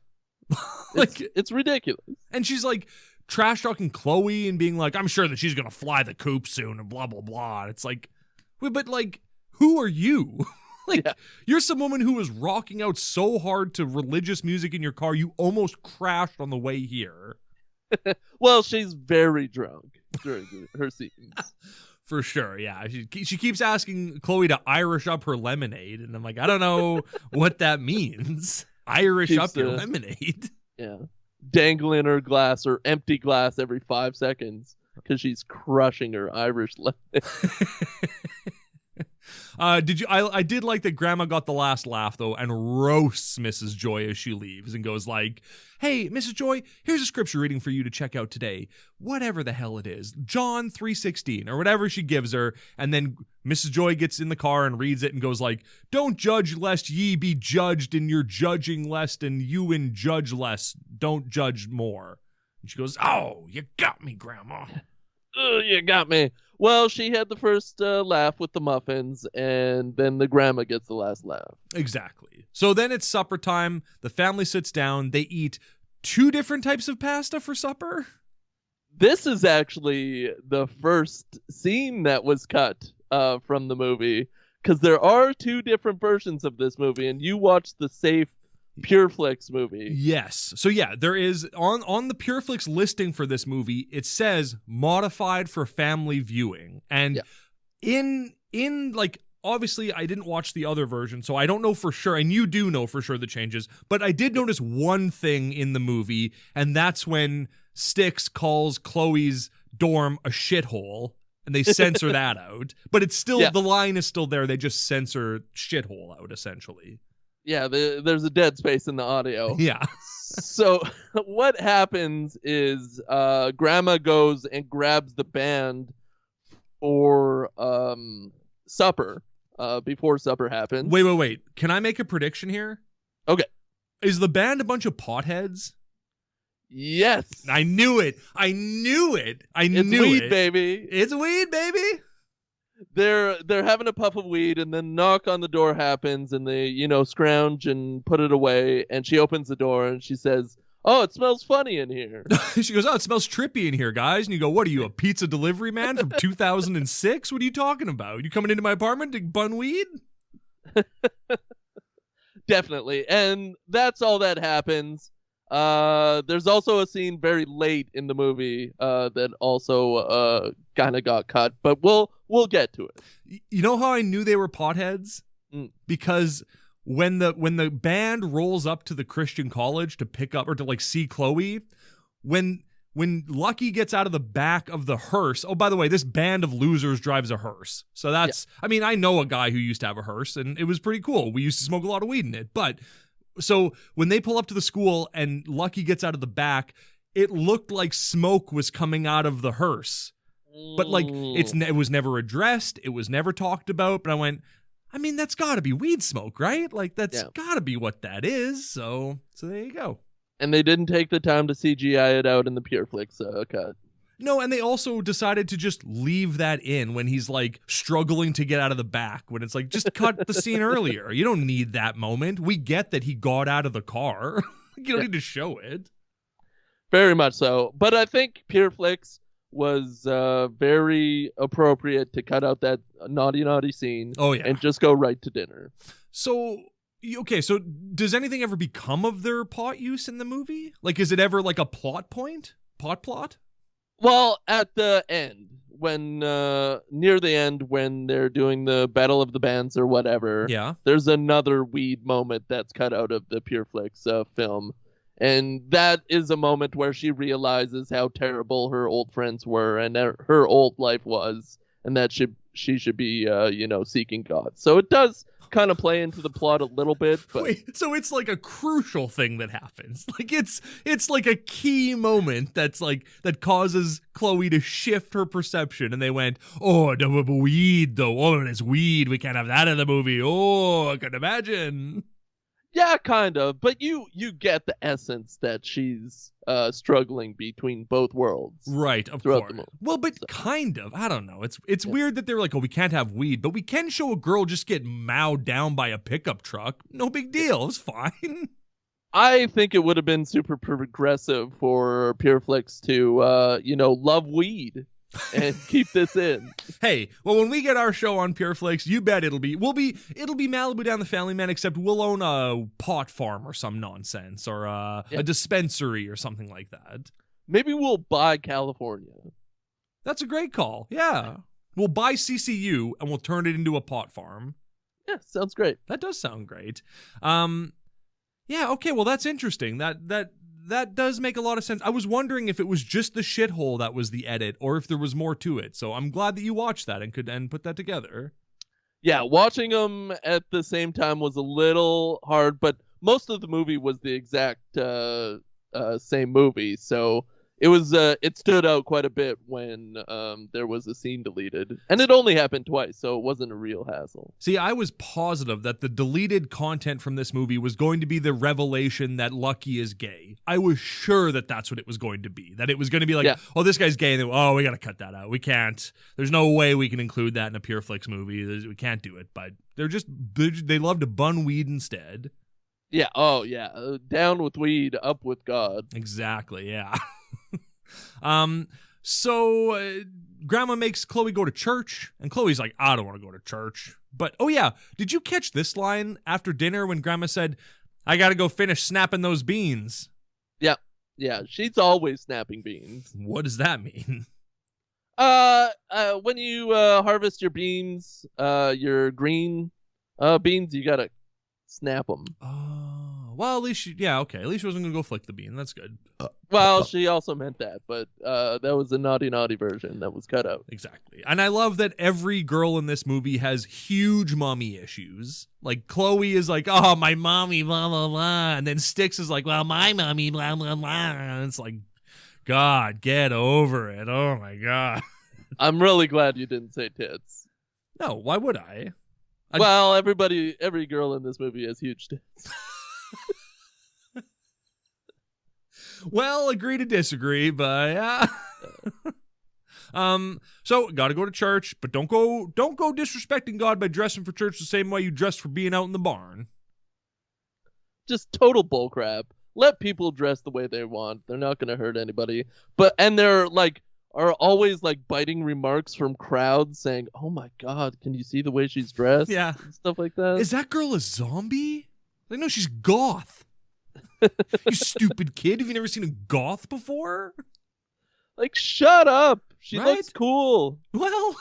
Speaker 2: It's ridiculous.
Speaker 1: And she's, trash talking Chloe and being like, I'm sure that she's going to fly the coop soon and blah, blah, blah. And it's like, wait, but, who are you? You're some woman who was rocking out so hard to religious music in your car, you almost crashed on the way here.
Speaker 2: Well, she's very drunk during her scenes.
Speaker 1: For sure, yeah. She keeps asking Chloe to Irish up her lemonade, and I'm like, I don't know what that means. Irish up your lemonade.
Speaker 2: Yeah. Dangling her glass or empty glass every 5 seconds because she's crushing her Irish lemonade.
Speaker 1: I did like that Grandma got the last laugh, though, and roasts Mrs. Joy as she leaves and goes like, hey, Mrs. Joy, here's a scripture reading for you to check out today. Whatever the hell it is. John 3:16 or whatever she gives her. And then Mrs. Joy gets in the car and reads it and goes like, don't judge lest ye be judged, and you're judging lest, and you in judge less. Don't judge more. And she goes, oh, you got me, Grandma.
Speaker 2: You got me. Well, she had the first laugh with the muffins, and then the grandma gets the last laugh.
Speaker 1: Exactly. So then it's supper time. The family sits down. They eat 2 different types of pasta for supper.
Speaker 2: This is actually the first scene that was cut from the movie, because there are 2 different versions of this movie, and you watched the safe PureFlix movie.
Speaker 1: Yes. So yeah, there is on the PureFlix listing for this movie, it says modified for family viewing. And in obviously I didn't watch the other version, so I don't know for sure, and you do know for sure the changes, but I did notice one thing in the movie, and that's when Styx calls Chloe's dorm a shithole, and they censor that out. But it's still, the line is still there, they just censor shithole out, essentially.
Speaker 2: Yeah, there's a dead space in the audio.
Speaker 1: Yeah.
Speaker 2: So what happens is Grandma goes and grabs the band for supper before supper happens.
Speaker 1: Wait. Can I make a prediction here?
Speaker 2: Okay.
Speaker 1: Is the band a bunch of potheads?
Speaker 2: Yes.
Speaker 1: I knew it. I knew it.
Speaker 2: It's weed, baby.
Speaker 1: It's weed, baby.
Speaker 2: They're having a puff of weed, and then knock on the door happens, and they, scrounge and put it away, and she opens the door, and she says, "Oh, it smells funny in here."
Speaker 1: She goes, "Oh, it smells trippy in here, guys." And you go, "What are you, a pizza delivery man from 2006? What are you talking about? You coming into my apartment to bun weed?"
Speaker 2: Definitely. And that's all that happens. There's also a scene very late in the movie that also kind of got cut, but we'll get to it.
Speaker 1: You know how I knew they were potheads? Because when the band rolls up to the Christian college to pick up or to like see Chloe, when Lucky gets out of the back of the hearse. Oh, by the way, this band of losers drives a hearse. So that's, I mean, I know a guy who used to have a hearse, and it was pretty cool. We used to smoke a lot of weed in it. But so when they pull up to the school and Lucky gets out of the back, it looked like smoke was coming out of the hearse. But like it was never addressed. It was never talked about. But I went, I mean, that's got to be weed smoke, right? Like that's got to be what that is. So there you go.
Speaker 2: And they didn't take the time to CGI it out in the PureFlix cut.
Speaker 1: No, and they also decided to just leave that in when he's like struggling to get out of the back, when it's like, just cut the scene earlier. You don't need that moment. We get that he got out of the car. You don't need to show it.
Speaker 2: Very much so. But I think PureFlix was very appropriate to cut out that naughty scene.
Speaker 1: Oh, yeah.
Speaker 2: And just go right to dinner.
Speaker 1: So... Okay, so does anything ever become of their pot use in the movie? Like, is it ever like a plot point? Plot?
Speaker 2: Well, at the end, when near the end, when they're doing the Battle of the Bands or whatever, there's another weed moment that's cut out of the PureFlix film. And that is a moment where she realizes how terrible her old friends were and her old life was, and that she should be, seeking God. So it does kind of play into the plot a little bit. But...
Speaker 1: Wait, so it's like a crucial thing that happens. Like it's like a key moment that causes Chloe to shift her perception. And they went, "Oh, the weed though. Oh, it's weed. We can't have that in the movie. Oh, I can imagine."
Speaker 2: Yeah, kind of. But you get the essence that she's struggling between both worlds.
Speaker 1: Right, of course. Well, but kind of. I don't know. It's weird that they're like, "Oh, we can't have weed, but we can show a girl just get mowed down by a pickup truck. No big deal. It's fine."
Speaker 2: I think it would have been super progressive for PureFlix to, love weed. And keep this in.
Speaker 1: Hey, well, when we get our show on PureFlix, you bet it'll be Malibu Down the Family Man, except we'll own a pot farm or some nonsense, or a dispensary or something like that.
Speaker 2: Maybe we'll buy California.
Speaker 1: That's a great call. Yeah, we'll buy CCU and we'll turn it into a pot farm.
Speaker 2: Yeah, sounds great.
Speaker 1: That does sound great. Yeah. Okay. Well, that's interesting. That does make a lot of sense. I was wondering if it was just the shithole that was the edit, or if there was more to it. So I'm glad that you watched that and could put that together. Yeah,
Speaker 2: watching them at the same time was a little hard, but most of the movie was the exact same movie. So it stood out quite a bit when there was a scene deleted, and it only happened twice, so it wasn't a real hassle.
Speaker 1: See, I was positive that the deleted content from this movie was going to be the revelation that Lucky is gay. I was sure that that's what it was going to be. That it was going to be like, "Oh, this guy's gay," and then, "Oh, we got to cut that out. We can't. There's no way we can include that in a PureFlix movie. We can't do it." But they love to bun weed instead.
Speaker 2: Yeah. Oh, yeah. Down with weed, up with God.
Speaker 1: Exactly. Yeah. So Grandma makes Chloe go to church, and Chloe's like, "I don't want to go to church." But, oh yeah, did you catch this line after dinner when Grandma said, "I gotta go finish snapping those beans"?
Speaker 2: Yeah, she's always snapping beans.
Speaker 1: What does that mean?
Speaker 2: When you harvest your beans, your green beans, you gotta snap them.
Speaker 1: Oh, well, at least at least she wasn't gonna go flick the bean. That's good.
Speaker 2: Well, she also meant that, but that was the naughty version that was cut out.
Speaker 1: Exactly. And I love that every girl in this movie has huge mommy issues. Like, Chloe is like, "Oh, my mommy, blah, blah, blah." And then Styx is like, "Well, my mommy, blah, blah, blah." And it's like, God, get over it. Oh, my God.
Speaker 2: I'm really glad you didn't say tits.
Speaker 1: No, why would I?
Speaker 2: Well, every girl in this movie has huge tits.
Speaker 1: Well, agree to disagree, but yeah. So gotta go to church, but don't go disrespecting God by dressing for church the same way you dressed for being out in the barn.
Speaker 2: Just total bullcrap. Let people dress the way they want. They're not gonna hurt anybody. And they're like are always like biting remarks from crowds saying, "Oh my God, can you see the way she's dressed?"
Speaker 1: Yeah,
Speaker 2: and stuff like that.
Speaker 1: Is that girl a zombie? Like, no, she's goth. You stupid kid. Have you never seen a goth before?
Speaker 2: Like, shut up. She
Speaker 1: Right?
Speaker 2: looks cool.
Speaker 1: Well,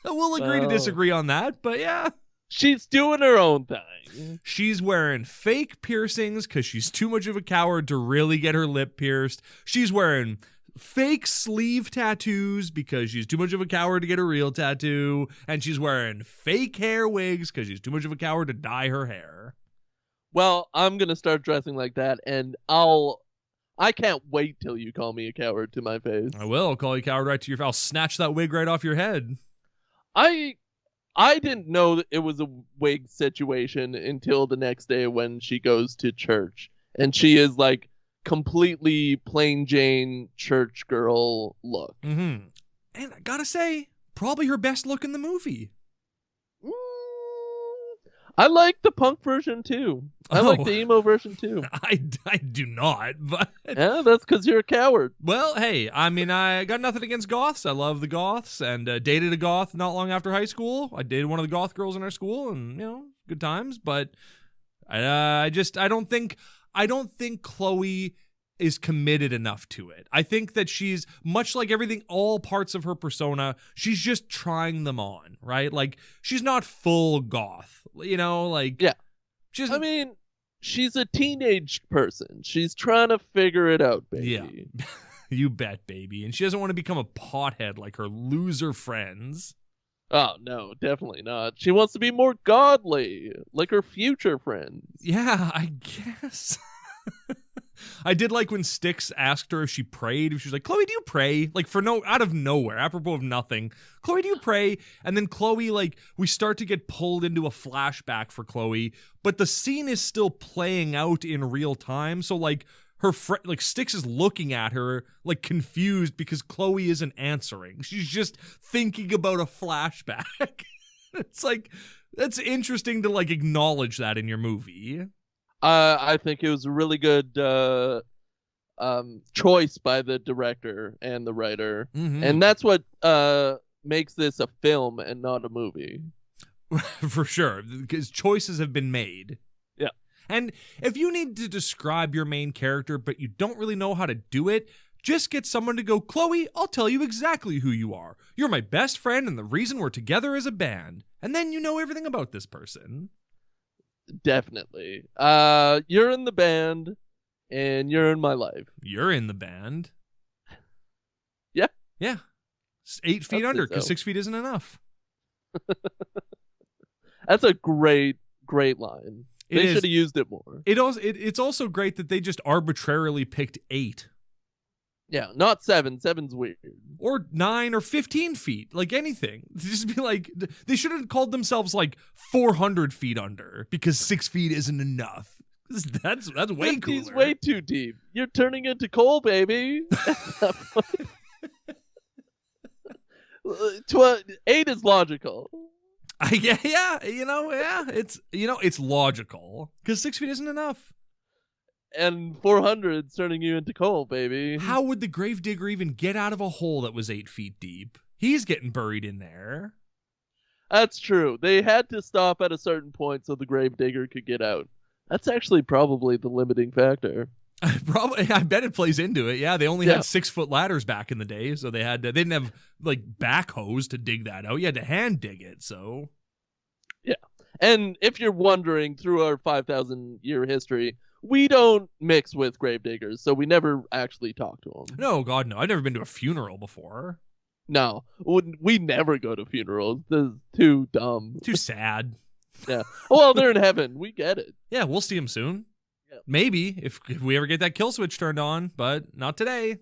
Speaker 1: we'll agree to disagree on that, but yeah.
Speaker 2: She's doing her own thing.
Speaker 1: She's wearing fake piercings because she's too much of a coward to really get her lip pierced. She's wearing fake sleeve tattoos because she's too much of a coward to get a real tattoo. And she's wearing fake hair wigs because she's too much of a coward to dye her hair.
Speaker 2: Well, I'm going to start dressing like that, and I can't wait till you call me a coward to my face.
Speaker 1: I will. I'll call you coward right to your face. I'll snatch that wig right off your head.
Speaker 2: I didn't know that it was a wig situation until the next day when she goes to church. And she is like completely plain Jane church girl look.
Speaker 1: Mm-hmm. And I gotta say, probably her best look in the movie.
Speaker 2: I like the punk version too. I like the emo version too.
Speaker 1: I do not, but...
Speaker 2: Yeah, that's because you're a coward.
Speaker 1: Well, hey, I mean, I got nothing against goths. I love the goths, and dated a goth not long after high school. I dated one of the goth girls in our school, and, you know, good times, but I don't think Chloe is committed enough to it. I think that she's, much like everything, all parts of her persona, she's just trying them on, right? Like, she's not full goth, you know, like...
Speaker 2: Yeah.
Speaker 1: I
Speaker 2: mean, she's a teenage person. She's trying to figure it out, baby.
Speaker 1: Yeah. You bet, baby. And she doesn't want to become a pothead like her loser friends.
Speaker 2: Oh, no, definitely not. She wants to be more godly, like her future friends.
Speaker 1: Yeah, I guess. I did like when Styx asked her if she prayed. She was like, Chloe, do you pray? Like, out of nowhere, apropos of nothing. Chloe, do you pray? And then Chloe, like, we start to get pulled into a flashback for Chloe, but the scene is still playing out in real time. So, like, her friend, like, Styx is looking at her, like, confused because Chloe isn't answering. She's just thinking about a flashback. It's like, that's interesting to, like, acknowledge that in your movie.
Speaker 2: I think it was a really good choice by the director and the writer.
Speaker 1: Mm-hmm.
Speaker 2: And that's what makes this a film and not a movie.
Speaker 1: For sure, because choices have been made.
Speaker 2: Yeah.
Speaker 1: And if you need to describe your main character, but you don't really know how to do it, just get someone to go, Chloe, I'll tell you exactly who you are. You're my best friend and the reason we're together as a band. And then you know everything about this person. Definitely.
Speaker 2: You're in the band, and you're in my life.
Speaker 1: You're in the band.
Speaker 2: Yeah.
Speaker 1: Yeah. 8 feet under, because 6 feet isn't enough.
Speaker 2: That's a great line. They should have used it more.
Speaker 1: It's also great that they just arbitrarily picked 8.
Speaker 2: Yeah, not 7. 7's weird.
Speaker 1: Or 9 or 15 feet, like anything. Just be like, they should have called themselves like 400 feet under because 6 feet isn't enough. That's way cooler.
Speaker 2: He's way too deep. You're turning into coal, baby. 8 is logical.
Speaker 1: Yeah, it's logical because 6 feet isn't enough.
Speaker 2: And 400's turning you into coal, baby.
Speaker 1: How would the gravedigger even get out of a hole that was 8 feet deep? He's getting buried in there.
Speaker 2: That's true. They had to stop at a certain point so the gravedigger could get out. That's actually probably the limiting factor.
Speaker 1: I bet it plays into it. Yeah, they only had 6-foot ladders back in the day, so they didn't have like backhoes to dig that out. You had to hand dig it. So
Speaker 2: yeah. And if you're wondering, through our 5,000-year history, we don't mix with gravediggers, so we never actually talk to them.
Speaker 1: No, God, no. I've never been to a funeral before.
Speaker 2: No, we never go to funerals. This is too dumb.
Speaker 1: Too sad.
Speaker 2: Yeah. Well, they're in heaven. We get it.
Speaker 1: Yeah, we'll see them soon.
Speaker 2: Yeah.
Speaker 1: Maybe, if we ever get that kill switch turned on, but not today.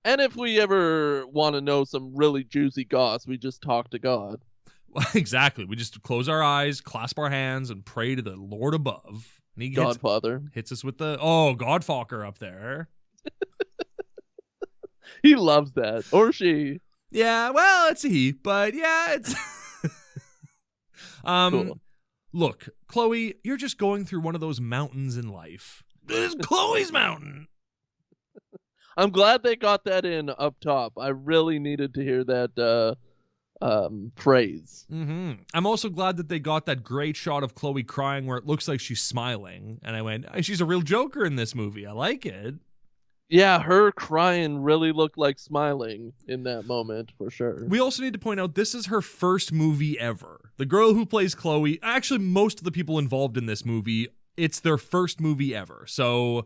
Speaker 2: And if we ever want to know some really juicy goss, we just talk to God.
Speaker 1: Well, exactly. We just close our eyes, clasp our hands, and pray to the Lord above. And he
Speaker 2: Godfather
Speaker 1: hits us with the Godfucker up there.
Speaker 2: He loves that. Or she.
Speaker 1: Yeah, well, it's a he, but yeah, it's...
Speaker 2: Cool.
Speaker 1: Look, Chloe, you're just going through one of those mountains in life. This is Chloe's mountain.
Speaker 2: I'm glad they got that in up top. I really needed to hear that phrase.
Speaker 1: Mm-hmm. I'm also glad that they got that great shot of Chloe crying where it looks like she's smiling. And I went, she's a real Joker in this movie. I like it.
Speaker 2: Yeah, her crying really looked like smiling in that moment, for sure.
Speaker 1: We also need to point out this is her first movie ever. The girl who plays Chloe, actually most of the people involved in this movie, it's their first movie ever. So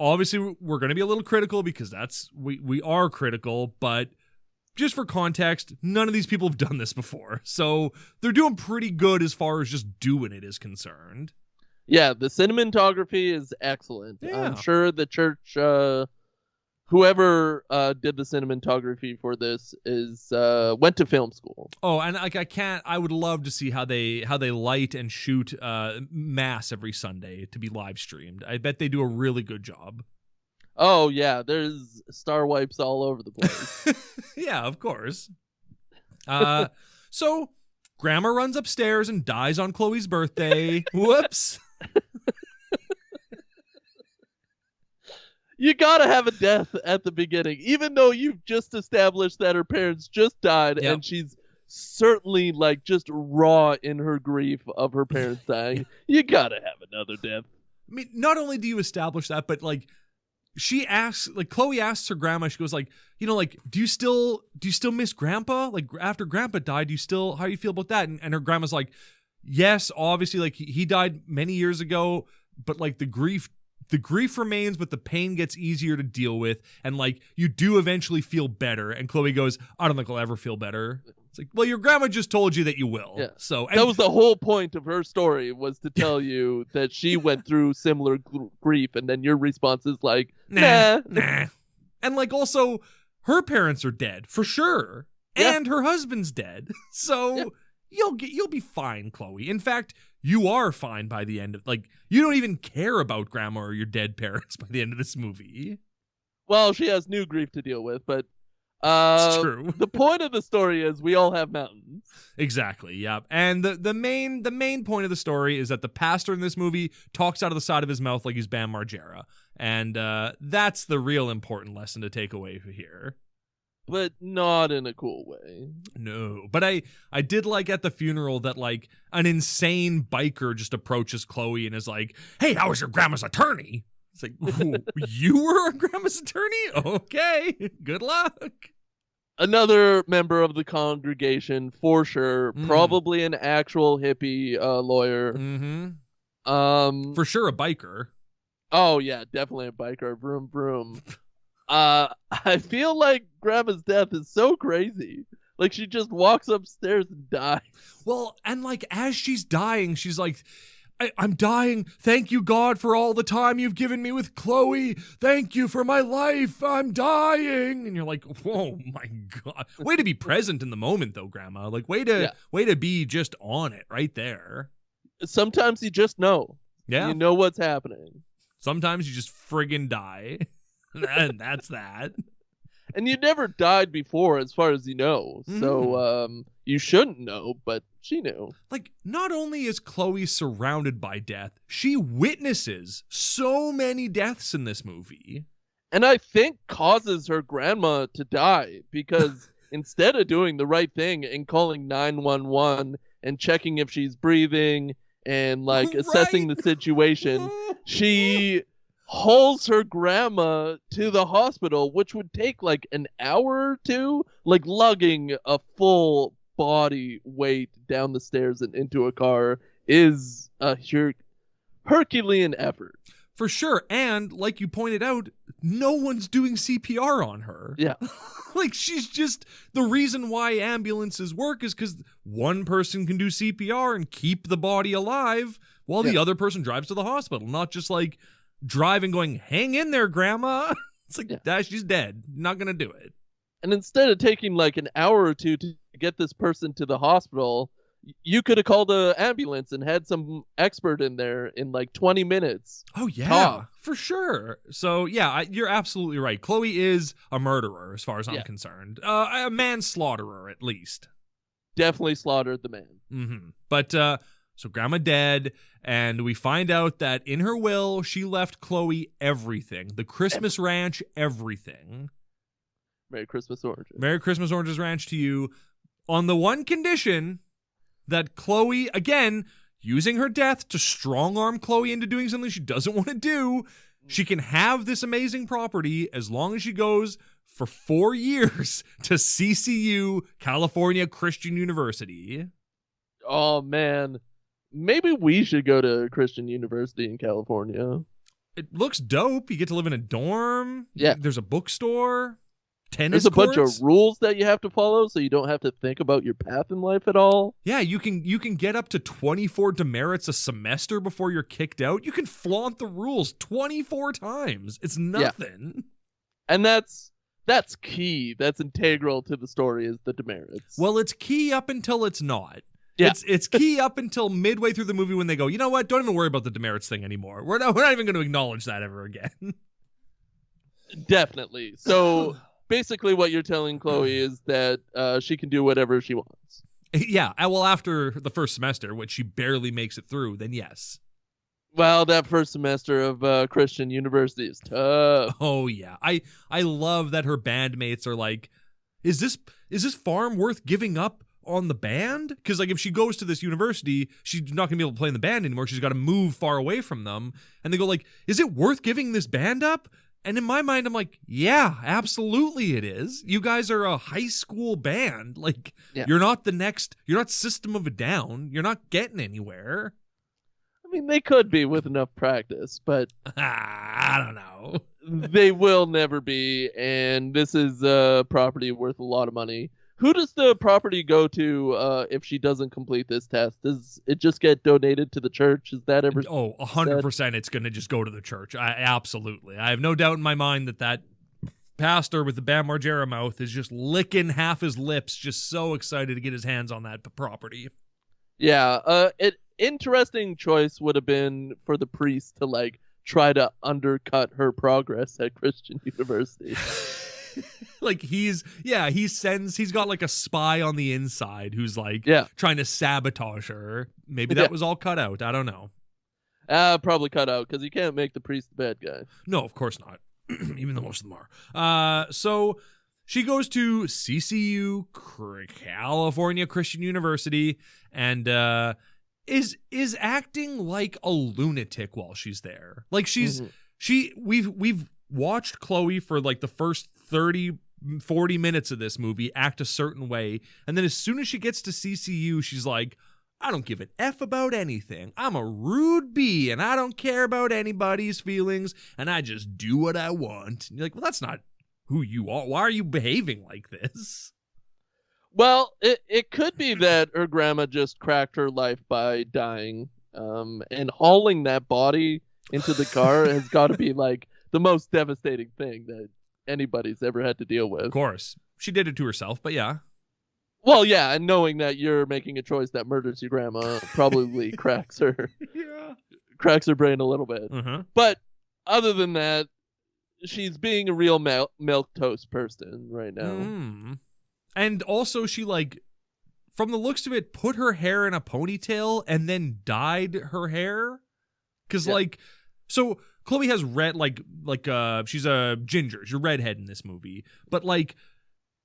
Speaker 1: obviously we're going to be a little critical because we are critical, but just for context, none of these people have done this before. So they're doing pretty good as far as just doing it is concerned.
Speaker 2: Yeah, the cinematography is excellent.
Speaker 1: Yeah.
Speaker 2: I'm sure the church, whoever did the cinematography for this went to film school.
Speaker 1: Oh, and like I would love to see how they light and shoot Mass every Sunday to be live streamed. I bet they do a really good job.
Speaker 2: Oh yeah, there's star wipes all over the place.
Speaker 1: Yeah, of course. So Grandma runs upstairs and dies on Chloe's birthday. Whoops.
Speaker 2: You gotta have a death at the beginning, even though you've just established that her parents just died,
Speaker 1: Yep.
Speaker 2: and she's certainly like just raw in her grief of her parents dying. You gotta have another death.
Speaker 1: I mean, not only do you establish that, but like Chloe asks her grandma, she goes like, like, do you still miss Grandpa? Like after Grandpa died, how do you feel about that? And her grandma's like, yes, obviously, like he died many years ago, but like the grief remains, but the pain gets easier to deal with, and like you do eventually feel better. And Chloe goes, I don't think I'll ever feel better. It's like, well, your grandma just told you that you will.
Speaker 2: Yeah.
Speaker 1: So
Speaker 2: That was the whole point of her story, was to tell you that she went through similar grief, and then your response is like, nah.
Speaker 1: And like also, her parents are dead for sure,
Speaker 2: Yeah.
Speaker 1: and her husband's dead. So you'll be fine, Chloe. In fact, you are fine by the end of, like, you don't even care about grandma or your dead parents by the end of this movie.
Speaker 2: Well, she has new grief to deal with, but
Speaker 1: It's true.
Speaker 2: the point of the story is we all have mountains.
Speaker 1: Exactly, yeah. And the main point of the story is that the pastor in this movie talks out of the side of his mouth like he's Bam Margera. And that's the real important lesson to take away here.
Speaker 2: But not in a cool way.
Speaker 1: No, but I did like at the funeral that like an insane biker just approaches Chloe and is like, hey, how was your grandma's attorney? It's like, you were a grandma's attorney? Okay, good luck.
Speaker 2: Another member of the congregation, for sure. Probably an actual hippie lawyer.
Speaker 1: Mm-hmm. For sure a biker.
Speaker 2: Oh, yeah, definitely a biker. Vroom, vroom. I feel like Grandma's death is so crazy. Like, she just walks upstairs and dies.
Speaker 1: Well, and like, as she's dying, she's like, I'm dying. Thank you, God, for all the time you've given me with Chloe. Thank you for my life. I'm dying. And you're like, whoa, my God. Way to be present in the moment, though, Grandma. Like, way to be just on it right there.
Speaker 2: Sometimes you just know.
Speaker 1: Yeah.
Speaker 2: You know what's happening.
Speaker 1: Sometimes you just friggin' die. And that's that.
Speaker 2: And you never died before, as far as you know. So, you shouldn't know, but she knew.
Speaker 1: Like, not only is Chloe surrounded by death, she witnesses so many deaths in this movie.
Speaker 2: And I think causes her grandma to die, because instead of doing the right thing and calling 911 and checking if she's breathing and, like, assessing the situation, she hauls her grandma to the hospital, which would take like an hour or two, like lugging a full body weight down the stairs and into a car is a Herculean effort.
Speaker 1: For sure. And like you pointed out, no one's doing CPR on her.
Speaker 2: Yeah.
Speaker 1: Like, she's just, the reason why ambulances work is because one person can do CPR and keep the body alive while the other person drives to the hospital, not just like driving going, hang in there, Grandma. It's like, she's dead. Not gonna do it.
Speaker 2: And instead of taking like an hour or two to get this person to the hospital, You could have called an ambulance and had some expert in there in like 20 minutes.
Speaker 1: Oh, yeah,
Speaker 2: Talk.
Speaker 1: for sure. So, yeah, you're absolutely right. Chloe is a murderer as far as I'm concerned. A manslaughterer, at least.
Speaker 2: Definitely slaughtered the man.
Speaker 1: Mm-hmm. But, so Grandma dead, and we find out that in her will, she left Chloe everything. The Christmas Ranch, everything.
Speaker 2: Merry Christmas, Oranges.
Speaker 1: Merry Christmas, Oranges Ranch to you. On the one condition that Chloe, again, using her death to strong-arm Chloe into doing something she doesn't want to do, she can have this amazing property as long as she goes for 4 years to CCU, California Christian University.
Speaker 2: Oh, man. Maybe we should go to Christian University in California.
Speaker 1: It looks dope. You get to live in a dorm.
Speaker 2: Yeah.
Speaker 1: There's a bookstore. Tennis
Speaker 2: There's a
Speaker 1: courts.
Speaker 2: bunch of rules that you have to follow, so you don't have to think about your path in life at all.
Speaker 1: Yeah, you can get up to 24 demerits a semester before you're kicked out. You can flaunt the rules 24 times. It's nothing.
Speaker 2: Yeah. And that's key. That's integral to the story, is the demerits.
Speaker 1: Well, it's key up until it's not.
Speaker 2: Yeah.
Speaker 1: It's key up until midway through the movie when they go, you know what? Don't even worry about the demerits thing anymore. We're not even going to acknowledge that ever again.
Speaker 2: Definitely. So basically what you're telling Chloe is that she can do whatever she wants.
Speaker 1: Yeah. Well, after the first semester, which she barely makes it through, then yes.
Speaker 2: Well, that first semester of Christian University is tough.
Speaker 1: Oh, yeah. I love that her bandmates are like, is this farm worth giving up on the band? Because like if she goes to this university, she's not gonna be able to play in the band anymore. She's got to move far away from them. And they go like, is it worth giving this band up? And in my mind, I'm like, yeah, absolutely it is. You guys are a high school band. Like, You're not System of a Down. You're not getting anywhere.
Speaker 2: I mean, they could be with enough practice, but
Speaker 1: I don't know.
Speaker 2: They will never be, and this is a property worth a lot of money. Who does the property go to if she doesn't complete this test? Does it just get donated to the church? Is that ever?
Speaker 1: Oh, 100% it's going to just go to the church. Absolutely. I have no doubt in my mind that pastor with the Bam Margera mouth is just licking half his lips, just so excited to get his hands on that property.
Speaker 2: Yeah, interesting choice would have been for the priest to like try to undercut her progress at Christian University.
Speaker 1: Like he's got like a spy on the inside who's like trying to sabotage her. Maybe that was all cut out. I don't know.
Speaker 2: Probably cut out because you can't make the priest the bad guy.
Speaker 1: No, of course not. Even though most of them are. So she goes to CCU, California Christian University, and is acting like a lunatic while she's there. Like we've watched Chloe for like the first 30-40 minutes of this movie act a certain way, and then as soon as she gets to CCU, she's like, I don't give an F about anything. I'm a rude bee, and I don't care about anybody's feelings, and I just do what I want. And you're like, well, that's not who you are. Why are you behaving like this?
Speaker 2: Well, it could be that her grandma just cracked her life by dying, and hauling that body into the car has got to be like the most devastating thing that anybody's ever had to deal with.
Speaker 1: Of course. She did it to herself, but yeah.
Speaker 2: Well, yeah, and knowing that you're making a choice that murders your grandma probably cracks her brain a little bit.
Speaker 1: Mm-hmm.
Speaker 2: But other than that, she's being a real milquetoast person right now.
Speaker 1: Mm. And also she like, from the looks of it, put her hair in a ponytail and then dyed her hair. Because like, so Chloe has red, like she's a ginger. She's a redhead in this movie. But like,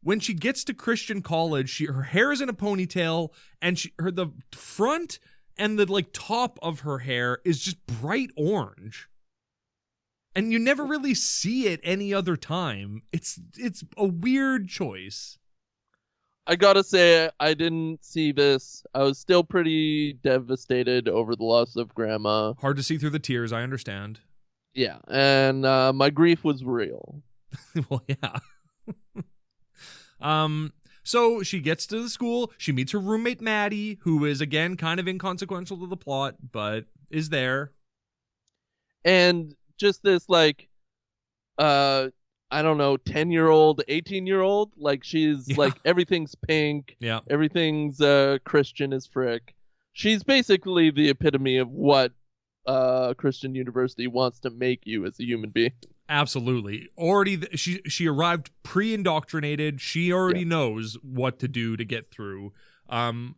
Speaker 1: when she gets to Christian college, her hair is in a ponytail, and the front and the like top of her hair is just bright orange. And you never really see it any other time. It's a weird choice.
Speaker 2: I gotta say, I didn't see this. I was still pretty devastated over the loss of Grandma.
Speaker 1: Hard to see through the tears, I understand.
Speaker 2: Yeah, and my grief was real.
Speaker 1: Well, yeah. So she gets to the school, she meets her roommate Maddie, who is again kind of inconsequential to the plot, but is there.
Speaker 2: And just this like I don't know, 10-year-old, 18-year-old. Like she's like everything's pink.
Speaker 1: Yeah.
Speaker 2: Everything's Christian as frick. She's basically the epitome of what Christian University wants to make you as a human being.
Speaker 1: Absolutely. Already, she arrived pre-indoctrinated. She already knows what to do to get through. I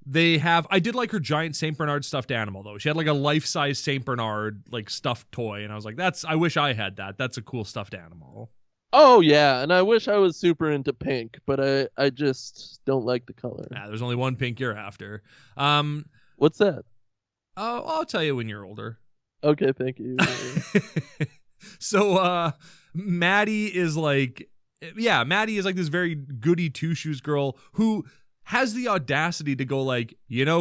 Speaker 1: did like her giant Saint Bernard stuffed animal though. She had like a life-size Saint Bernard like stuffed toy, and I was like, I wish I had that. That's a cool stuffed animal.
Speaker 2: Oh yeah, and I wish I was super into pink, but I just don't like the color.
Speaker 1: There's only one pink you're after.
Speaker 2: What's that?
Speaker 1: I'll tell you when you're older.
Speaker 2: Okay, thank you.
Speaker 1: So Maddie is like this very goody two-shoes girl who has the audacity to go like,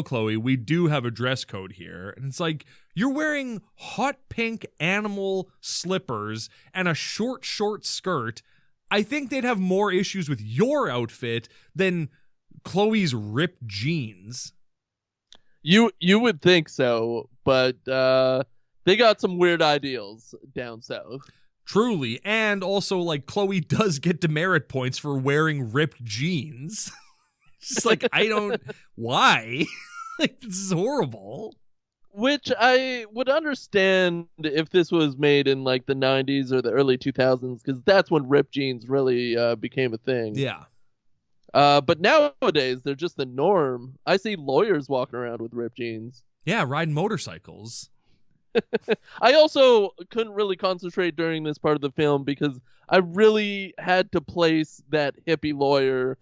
Speaker 1: Chloe, we do have a dress code here. And it's like, you're wearing hot pink animal slippers and a short skirt. I think they'd have more issues with your outfit than Chloe's ripped jeans.
Speaker 2: You would think so, but they got some weird ideals down south.
Speaker 1: Truly, and also like Chloe does get demerit points for wearing ripped jeans. Just like, why? Like, this is horrible.
Speaker 2: Which I would understand if this was made in like the 90s or the early 2000s, because that's when ripped jeans really became a thing.
Speaker 1: Yeah.
Speaker 2: But nowadays, they're just the norm. I see lawyers walking around with ripped jeans.
Speaker 1: Yeah, riding motorcycles.
Speaker 2: I also couldn't really concentrate during this part of the film because I really had to place that hippie lawyer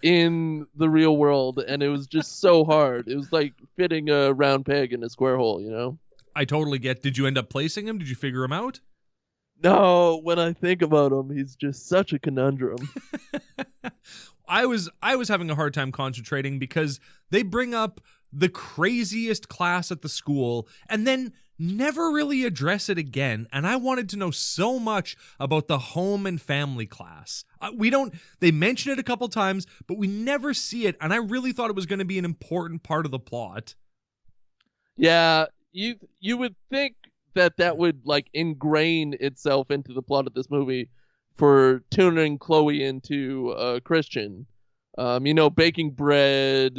Speaker 2: in the real world, and it was just so hard. It was like fitting a round peg in a square hole,
Speaker 1: I totally get. Did you end up placing him? Did you figure him out?
Speaker 2: No, when I think about him, he's just such a conundrum.
Speaker 1: I was having a hard time concentrating because they bring up the craziest class at the school and then never really address it again, and I wanted to know so much about the home and family class. They mention it a couple times, but we never see it, and I really thought it was going to be an important part of the plot.
Speaker 2: Yeah, you would think that would like ingrain itself into the plot of this movie for tuning Chloe into Christian. Baking bread,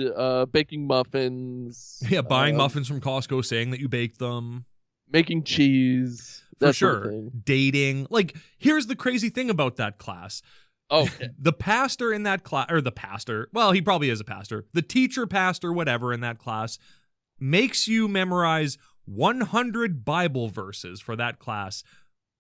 Speaker 2: baking muffins.
Speaker 1: Yeah, buying muffins from Costco, saying that you baked them.
Speaker 2: Making cheese.
Speaker 1: For sure. Dating. Like, here's the crazy thing about that class.
Speaker 2: Okay.
Speaker 1: The pastor in that class, or the pastor, well, he probably is a pastor. The teacher, pastor, whatever in that class, makes you memorize 100 Bible verses for that class.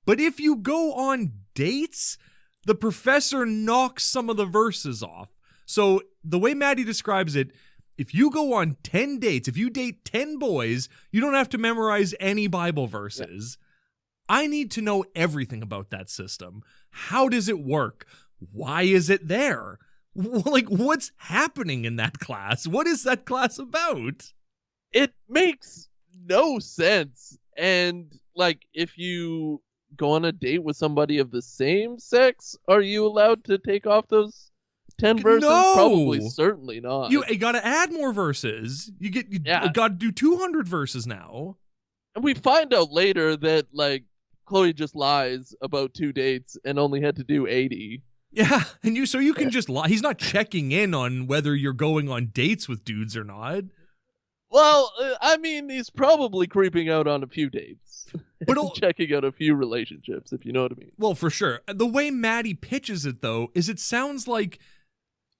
Speaker 1: But if you go on dates, the professor knocks some of the verses off. So the way Maddie describes it, if you go on 10 dates, if you date 10 boys, you don't have to memorize any Bible verses. Yeah. I need to know everything about that system. How does it work? Why is it there? Like, what's happening in that class? What is that class about?
Speaker 2: It makes no sense. And, like, if you go on a date with somebody of the same sex, are you allowed to take off those 10 verses?
Speaker 1: No.
Speaker 2: Probably, certainly not.
Speaker 1: You got to add more verses. You got to do 200 verses now.
Speaker 2: And we find out later that like Chloe just lies about 2 dates and only had to do 80.
Speaker 1: Yeah, and you can just lie. He's not checking in on whether you're going on dates with dudes or not.
Speaker 2: Well, I mean, he's probably creeping out on a few dates. But checking out a few relationships, if you know what I mean.
Speaker 1: Well, for sure. The way Maddie pitches it, though, is it sounds like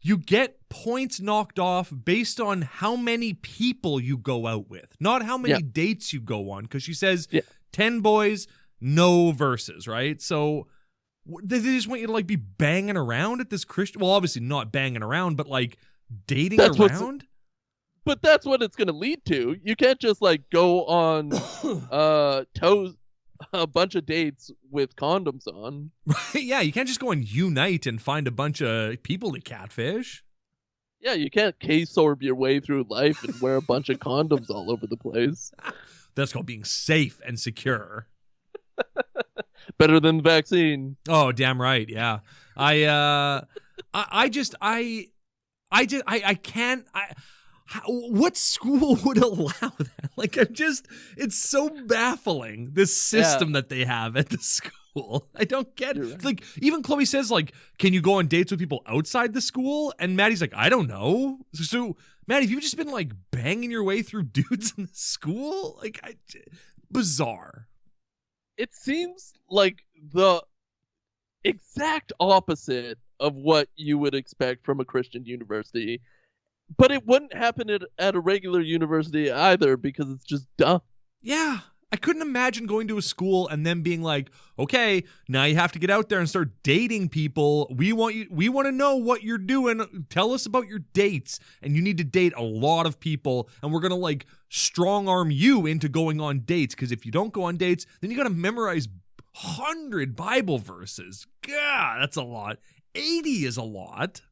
Speaker 1: you get points knocked off based on how many people you go out with, not how many dates you go on. Because she says 10 boys, no verses, right? So they just want you to like be banging around at this Christian. Well, obviously not banging around, but like dating around.
Speaker 2: But that's what it's going to lead to. You can't just like go on a bunch of dates with condoms on.
Speaker 1: Right? Yeah, you can't just go on Unite and find a bunch of people to catfish.
Speaker 2: Yeah, you can't K-sorb your way through life and wear a bunch of condoms all over the place.
Speaker 1: That's called being safe and secure.
Speaker 2: Better than the vaccine.
Speaker 1: Oh, damn right. Yeah. What school would allow that? Like, it's so baffling, this system that they have at the school. school. I don't get it.
Speaker 2: Right.
Speaker 1: Like, even Chloe says, like, can you go on dates with people outside the school? And Maddie's like, I don't know. So, Maddie, have you just been, like, banging your way through dudes in the school? Like, bizarre.
Speaker 2: It seems like the exact opposite of what you would expect from a Christian university. But it wouldn't happen at a regular university either because it's just dumb.
Speaker 1: Yeah. I couldn't imagine going to a school and then being like, okay, now you have to get out there and start dating people. We want to know what you're doing. Tell us about your dates. And you need to date a lot of people. And we're going to like strong arm you into going on dates. Because if you don't go on dates, then you got to memorize 100 Bible verses. God, that's a lot. 80 is a lot.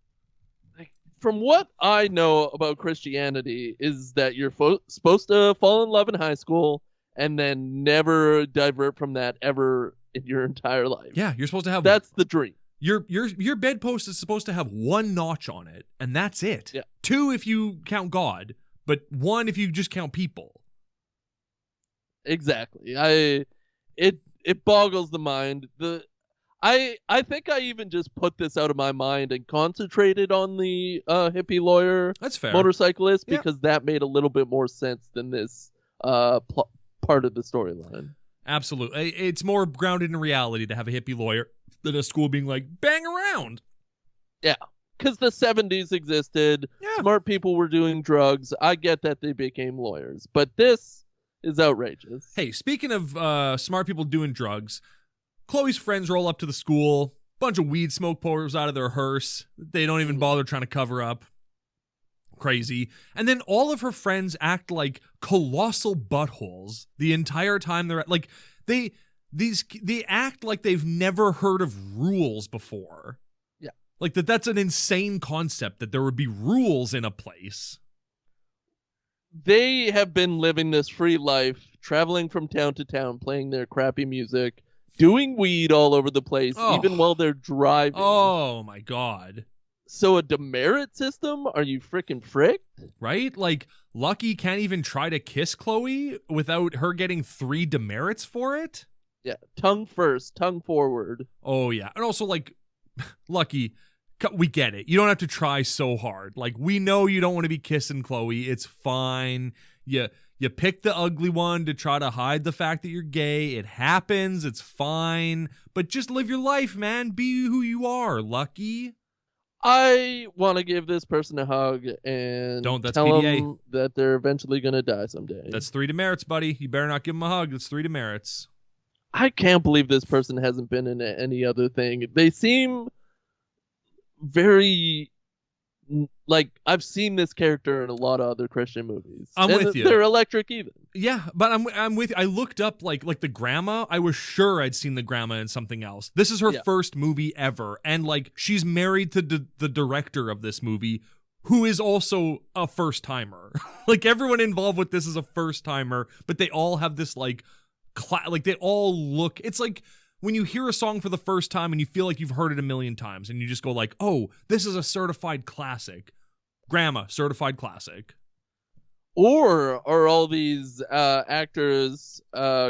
Speaker 2: From what I know about Christianity is that you're supposed to fall in love in high school and then never divert from that ever in your entire life.
Speaker 1: Yeah, you're supposed to have...
Speaker 2: That's the dream.
Speaker 1: Your bedpost is supposed to have 1 notch on it, and that's it.
Speaker 2: Yeah. 2
Speaker 1: if you count God, but 1 if you just count people.
Speaker 2: Exactly. It boggles the mind. I think I even just put this out of my mind and concentrated on the hippie lawyer
Speaker 1: That's fair.
Speaker 2: motorcyclist
Speaker 1: Yeah.
Speaker 2: because that made a little bit more sense than this part of the storyline.
Speaker 1: Absolutely. It's more grounded in reality to have a hippie lawyer than a school being like, bang around.
Speaker 2: Yeah, because the 70s existed.
Speaker 1: Yeah.
Speaker 2: Smart people were doing drugs. I get that they became lawyers, but this is outrageous.
Speaker 1: Hey, speaking of smart people doing drugs, Chloe's friends roll up to the school. Bunch of weed smoke pours out of their hearse. They don't even bother trying to cover up. Crazy. And then all of her friends act like colossal buttholes the entire time they're like they act like they've never heard of rules before.
Speaker 2: Yeah.
Speaker 1: Like that's an insane concept that there would be rules in a place.
Speaker 2: They have been living this free life, traveling from town to town, playing their crappy music, doing weed all over the place, even while they're driving.
Speaker 1: Oh my God.
Speaker 2: So a demerit system? Are you freaking fricked?
Speaker 1: Right? Like, Lucky can't even try to kiss Chloe without her getting 3 demerits for it?
Speaker 2: Yeah, tongue first, tongue forward.
Speaker 1: Oh, yeah. And also, like, Lucky, we get it. You don't have to try so hard. Like, we know you don't want to be kissing Chloe. It's fine. You pick the ugly one to try to hide the fact that you're gay. It happens. It's fine. But just live your life, man. Be who you are, Lucky.
Speaker 2: I want to give this person a hug and
Speaker 1: That's
Speaker 2: tell
Speaker 1: PDA.
Speaker 2: them that they're eventually going to die someday.
Speaker 1: That's 3 demerits, buddy. You better not give him a hug. That's 3 demerits.
Speaker 2: I can't believe this person hasn't been in any other thing. They seem very... Like, I've seen this character in a lot of other Christian movies.
Speaker 1: I'm with you.
Speaker 2: They're electric even.
Speaker 1: Yeah, but I'm with you. I looked up like the grandma. I was sure I'd seen the grandma in something else. This is her first movie ever, and like she's married to the director of this movie, who is also a first timer. Like everyone involved with this is a first timer, but they all have this like they all look. It's like when you hear a song for the first time and you feel like you've heard it a million times, and you just go like, "Oh, this is a certified classic." Grandma, certified classic.
Speaker 2: Or are all these actors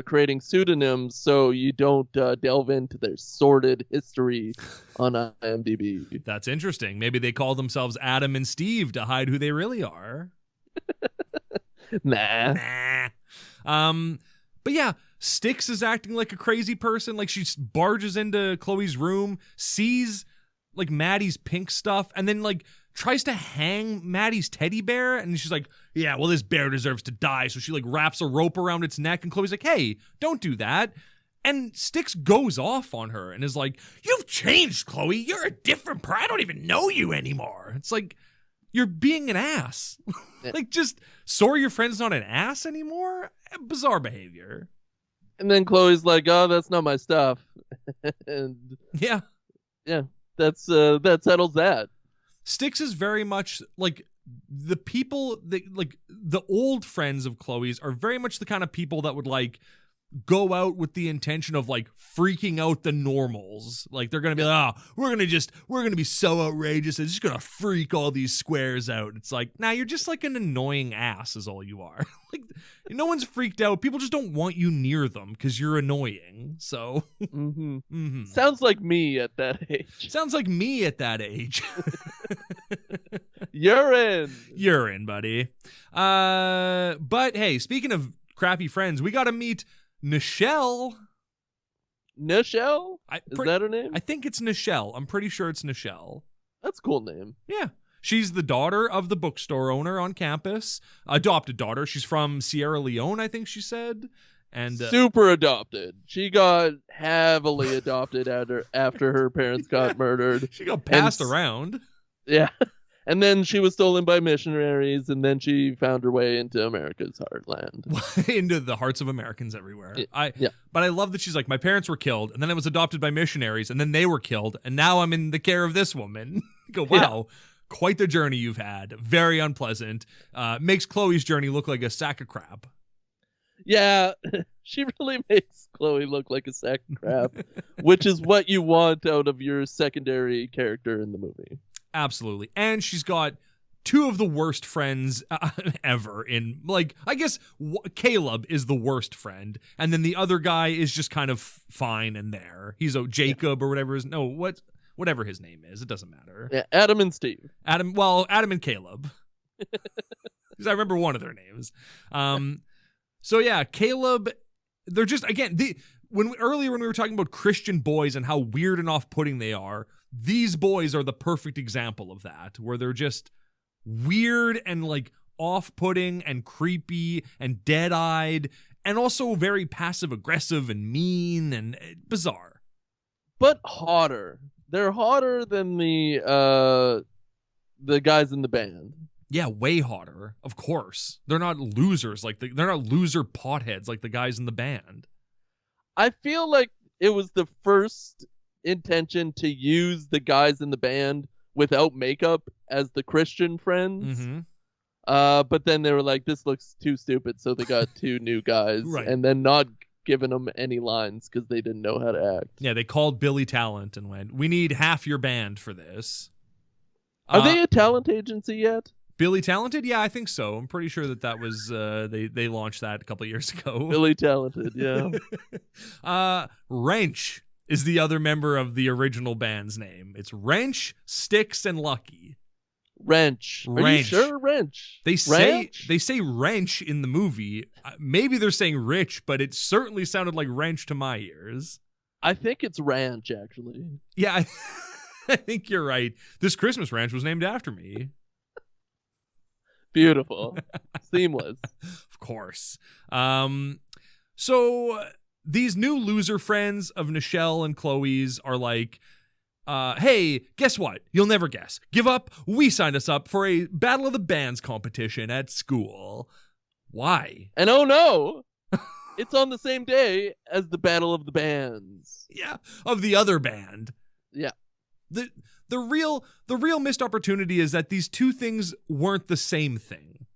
Speaker 2: creating pseudonyms so you don't delve into their sordid history on IMDb?
Speaker 1: That's interesting. Maybe they call themselves Adam and Steve to hide who they really are.
Speaker 2: Nah.
Speaker 1: But yeah, Styx is acting like a crazy person. Like she barges into Chloe's room, sees like Maddie's pink stuff, and then like tries to hang Maddie's teddy bear, and she's like, yeah, well, this bear deserves to die. So she like wraps a rope around its neck, and Chloe's like, hey, don't do that. And Styx goes off on her and is like, you've changed, Chloe. You're a different person. I don't even know you anymore. It's like, you're being an ass. Like, just sorry your friend's not an ass anymore? Bizarre behavior.
Speaker 2: And then Chloe's like, oh, that's not my stuff. And
Speaker 1: yeah,
Speaker 2: that settles that.
Speaker 1: Styx is very much like the people that like the old friends of Chloe's are very much the kind of people that would like go out with the intention of like freaking out the normals. Like they're gonna be like, oh, we're gonna be so outrageous, it's just gonna freak all these squares out. It's like, nah, you're just like an annoying ass is all you are. Like no one's freaked out. People just don't want you near them because you're annoying. So
Speaker 2: Sounds like me at that age.
Speaker 1: Sounds like me at that age.
Speaker 2: You're in.
Speaker 1: You're in, buddy. But hey, speaking of crappy friends, we gotta meet Nichelle.
Speaker 2: Nichelle? Is that her name?
Speaker 1: I think it's Nichelle. I'm pretty sure it's Nichelle.
Speaker 2: That's a cool name.
Speaker 1: Yeah. She's the daughter of the bookstore owner on campus. Adopted daughter. She's from Sierra Leone, I think she said. And
Speaker 2: super adopted. She got heavily adopted after her parents got murdered.
Speaker 1: She got passed around.
Speaker 2: Yeah. And then she was stolen by missionaries, and then she found her way into America's heartland.
Speaker 1: Into the hearts of Americans everywhere.
Speaker 2: Yeah.
Speaker 1: But I love that she's like, my parents were killed, and then I was adopted by missionaries, and then they were killed, and now I'm in the care of this woman. Go, wow, quite the journey you've had. Very unpleasant. Makes Chloe's journey look like a sack of crap.
Speaker 2: Yeah, she really makes Chloe look like a sack of crap, which is what you want out of your secondary character in the movie.
Speaker 1: Absolutely. And she's got two of the worst friends ever in, like, I guess Caleb is the worst friend, and then the other guy is just kind of fine in there. He's Jacob or whatever whatever his name is. It doesn't matter.
Speaker 2: Yeah, Adam and Steve.
Speaker 1: Adam and Caleb. Because I remember one of their names. So yeah, Caleb, they're just, again, earlier when we were talking about Christian boys and how weird and off-putting they are, these boys are the perfect example of that, where they're just weird and like off-putting and creepy and dead-eyed and also very passive-aggressive and mean and bizarre.
Speaker 2: But hotter. They're hotter than the guys in the band.
Speaker 1: Yeah, way hotter, of course. They're not losers, they're not loser potheads like the guys in the band.
Speaker 2: I feel like it was the first intention to use the guys in the band without makeup as the Christian friends.
Speaker 1: Mm-hmm.
Speaker 2: But then they were like, this looks too stupid, so they got two new guys,
Speaker 1: right.
Speaker 2: And then not giving them any lines because they didn't know how to act.
Speaker 1: Yeah, they called Billy Talent and went, we need half your band for this.
Speaker 2: Are they a talent agency yet?
Speaker 1: Billy Talented? Yeah, I think so. I'm pretty sure that was they launched that a couple years ago.
Speaker 2: Billy Talented, yeah.
Speaker 1: Wrench is the other member of the original band's name. It's Wrench, Sticks, and Lucky.
Speaker 2: Wrench. Are you sure? Wrench.
Speaker 1: They say Wrench in the movie. Maybe they're saying Rich, but it certainly sounded like Wrench to my ears.
Speaker 2: I think it's Ranch, actually.
Speaker 1: Yeah, I think you're right. This Christmas ranch was named after me.
Speaker 2: Beautiful. Seamless.
Speaker 1: Of course. So these new loser friends of Nichelle and Chloe's are like, hey, guess what? You'll never guess. Give up. We signed us up for a Battle of the Bands competition at school. Why?
Speaker 2: And oh no, it's on the same day as the Battle of the Bands.
Speaker 1: Yeah, of the other band.
Speaker 2: Yeah.
Speaker 1: The real missed opportunity is that these two things weren't the same thing.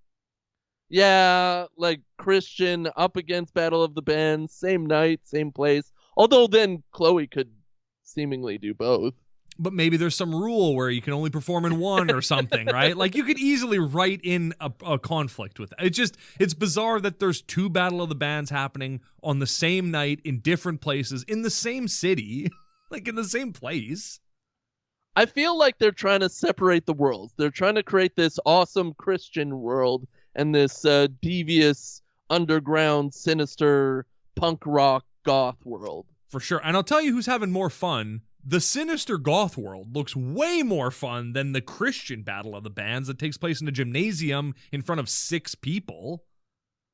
Speaker 2: Yeah, like Christian up against Battle of the Bands, same night, same place. Although then Chloe could seemingly do both.
Speaker 1: But maybe there's some rule where you can only perform in one or something, right? Like you could easily write in a conflict with it. It's bizarre that there's two Battle of the Bands happening on the same night in different places in the same city, like in the same place.
Speaker 2: I feel like they're trying to separate the worlds. They're trying to create this awesome Christian world and this devious, underground, sinister, punk rock, goth world.
Speaker 1: For sure. And I'll tell you who's having more fun. The sinister goth world looks way more fun than the Christian Battle of the Bands that takes place in a gymnasium in front of 6 people.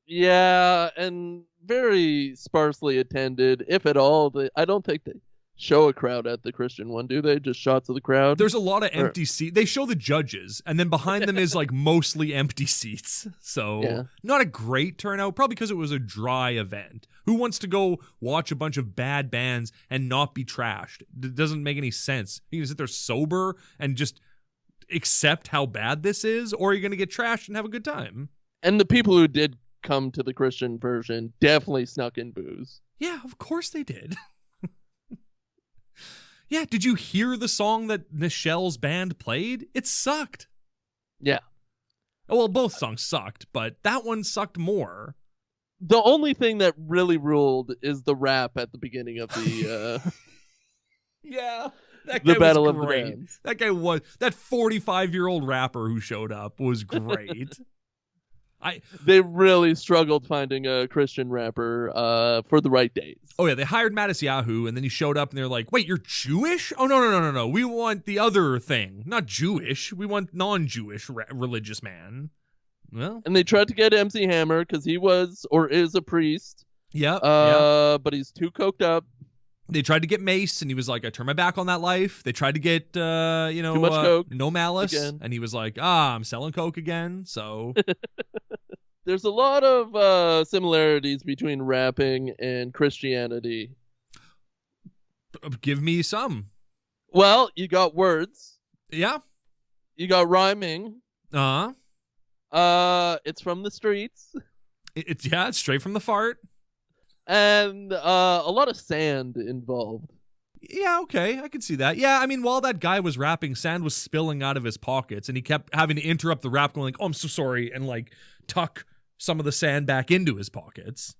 Speaker 2: Yeah, and very sparsely attended, if at all. I don't think they show a crowd at the Christian one, do they? Just shots of the crowd?
Speaker 1: There's a lot of empty seats. They show the judges, and then behind them is like mostly empty seats. So not a great turnout, probably because it was a dry event. Who wants to go watch a bunch of bad bands and not be trashed? It doesn't make any sense. You can sit there sober and just accept how bad this is, or you're going to get trashed and have a good time.
Speaker 2: And the people who did come to the Christian version definitely snuck in booze.
Speaker 1: Yeah, of course they did. Yeah, did you hear the song that Nichelle's band played? It sucked.
Speaker 2: Yeah.
Speaker 1: Oh, well, both songs sucked, but that one sucked more.
Speaker 2: The only thing that really ruled is the rap at the beginning of the
Speaker 1: yeah, that guy
Speaker 2: the Battle
Speaker 1: was
Speaker 2: of the
Speaker 1: great.
Speaker 2: Bands.
Speaker 1: That 45-year-old rapper who showed up was great.
Speaker 2: They really struggled finding a Christian rapper for the right days.
Speaker 1: Oh yeah, they hired Mattis Yahoo, and then he showed up, and they're like, "Wait, you're Jewish? Oh no! We want the other thing, not Jewish. We want non-Jewish religious man." Well,
Speaker 2: And they tried to get MC Hammer because he was or is a priest.
Speaker 1: yeah,
Speaker 2: But he's too coked up.
Speaker 1: They tried to get Mace, and he was like, "I turn my back on that life." They tried to get,
Speaker 2: Too much coke
Speaker 1: No Malice,
Speaker 2: again.
Speaker 1: and he was like, "I'm selling coke again." So
Speaker 2: There's a lot of similarities between rapping and Christianity.
Speaker 1: give me some.
Speaker 2: Well, you got words.
Speaker 1: Yeah.
Speaker 2: You got rhyming. It's from the streets.
Speaker 1: It's straight from the fart.
Speaker 2: And a lot of sand involved.
Speaker 1: Yeah, okay, I can see that. Yeah, I mean, while that guy was rapping, sand was spilling out of his pockets, and he kept having to interrupt the rap, going like, "Oh, I'm so sorry," and like tuck some of the sand back into his pockets.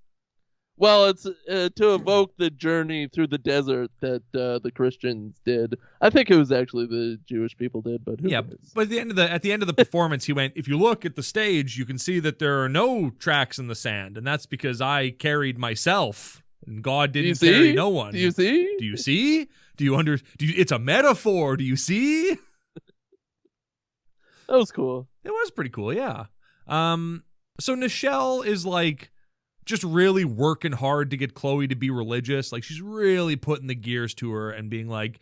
Speaker 2: Well, it's to evoke the journey through the desert that the Christians did. I think it was actually the Jewish people did, but who knows?
Speaker 1: But at the end of the performance, he went, "If you look at the stage, you can see that there are no tracks in the sand, and that's because I carried myself, and God didn't carry no one."
Speaker 2: Do you see?
Speaker 1: Do you see? Do you it's a metaphor. Do you see?
Speaker 2: That was cool.
Speaker 1: It was pretty cool, yeah. So Nichelle is like just really working hard to get Chloe to be religious. Like she's really putting the gears to her and being like,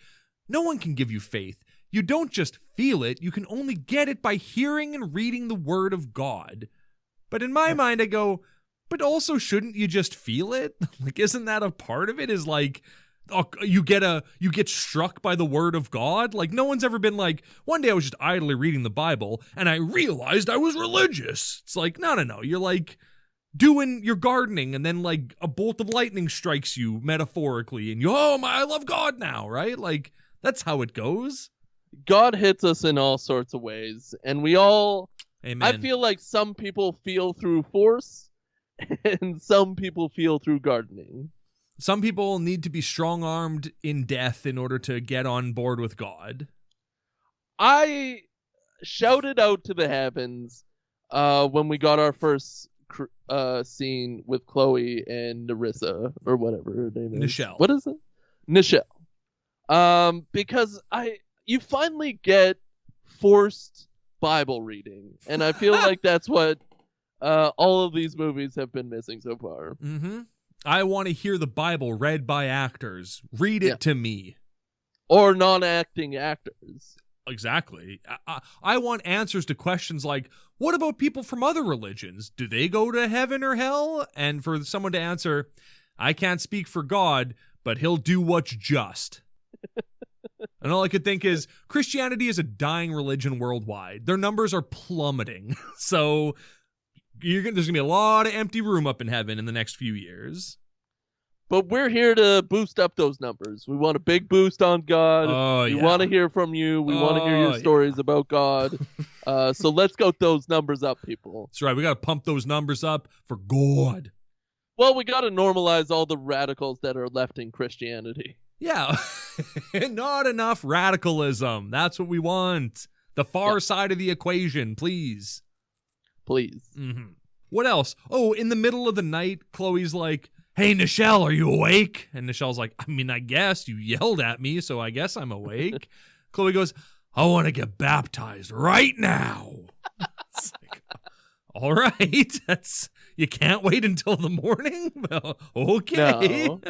Speaker 1: no one can give you faith. You don't just feel it. You can only get it by hearing and reading the word of God. But in my mind, I go, but also shouldn't you just feel it? Like, isn't that a part of it? Is like, you get struck by the word of God? Like, no one's ever been like, one day I was just idly reading the Bible and I realized I was religious. It's like, no. You're like doing your gardening and then like a bolt of lightning strikes you metaphorically and I love God now, right? Like, that's how it goes.
Speaker 2: God hits us in all sorts of ways, and we all,
Speaker 1: Amen.
Speaker 2: I feel like some people feel through force and some people feel through gardening.
Speaker 1: Some people need to be strong-armed in death in order to get on board with God.
Speaker 2: I shouted out to the heavens when we got our first scene with Chloe and Narissa, or whatever her name is.
Speaker 1: Nichelle.
Speaker 2: What is it? Nichelle. Because you finally get forced Bible reading, and I feel like that's what all of these movies have been missing so far.
Speaker 1: Mm-hmm. I want to hear the Bible read by actors. Read it to me.
Speaker 2: Or non-acting actors.
Speaker 1: Exactly. I want answers to questions like, what about people from other religions? Do they go to heaven or hell? And for someone to answer, I can't speak for God, but he'll do what's just. And all I could think is, Christianity is a dying religion worldwide. Their numbers are plummeting. So there's going to be a lot of empty room up in heaven in the next few years.
Speaker 2: But we're here to boost up those numbers. We want a big boost on God. We want to hear from you. We want to hear your stories about God. So let's get those numbers up, people.
Speaker 1: That's right. We got to pump those numbers up for God.
Speaker 2: Well, we got to normalize all the radicals that are left in Christianity.
Speaker 1: Yeah. Not enough radicalism. That's what we want. The far side of the equation, please.
Speaker 2: Please.
Speaker 1: Mm-hmm. What else? Oh, in the middle of the night, Chloe's like, hey, Nichelle, are you awake? And Nichelle's like, I mean, I guess you yelled at me, so I guess I'm awake. Chloe goes, I want to get baptized right now. It's like, all right. You can't wait until the morning? Well, okay.
Speaker 2: No.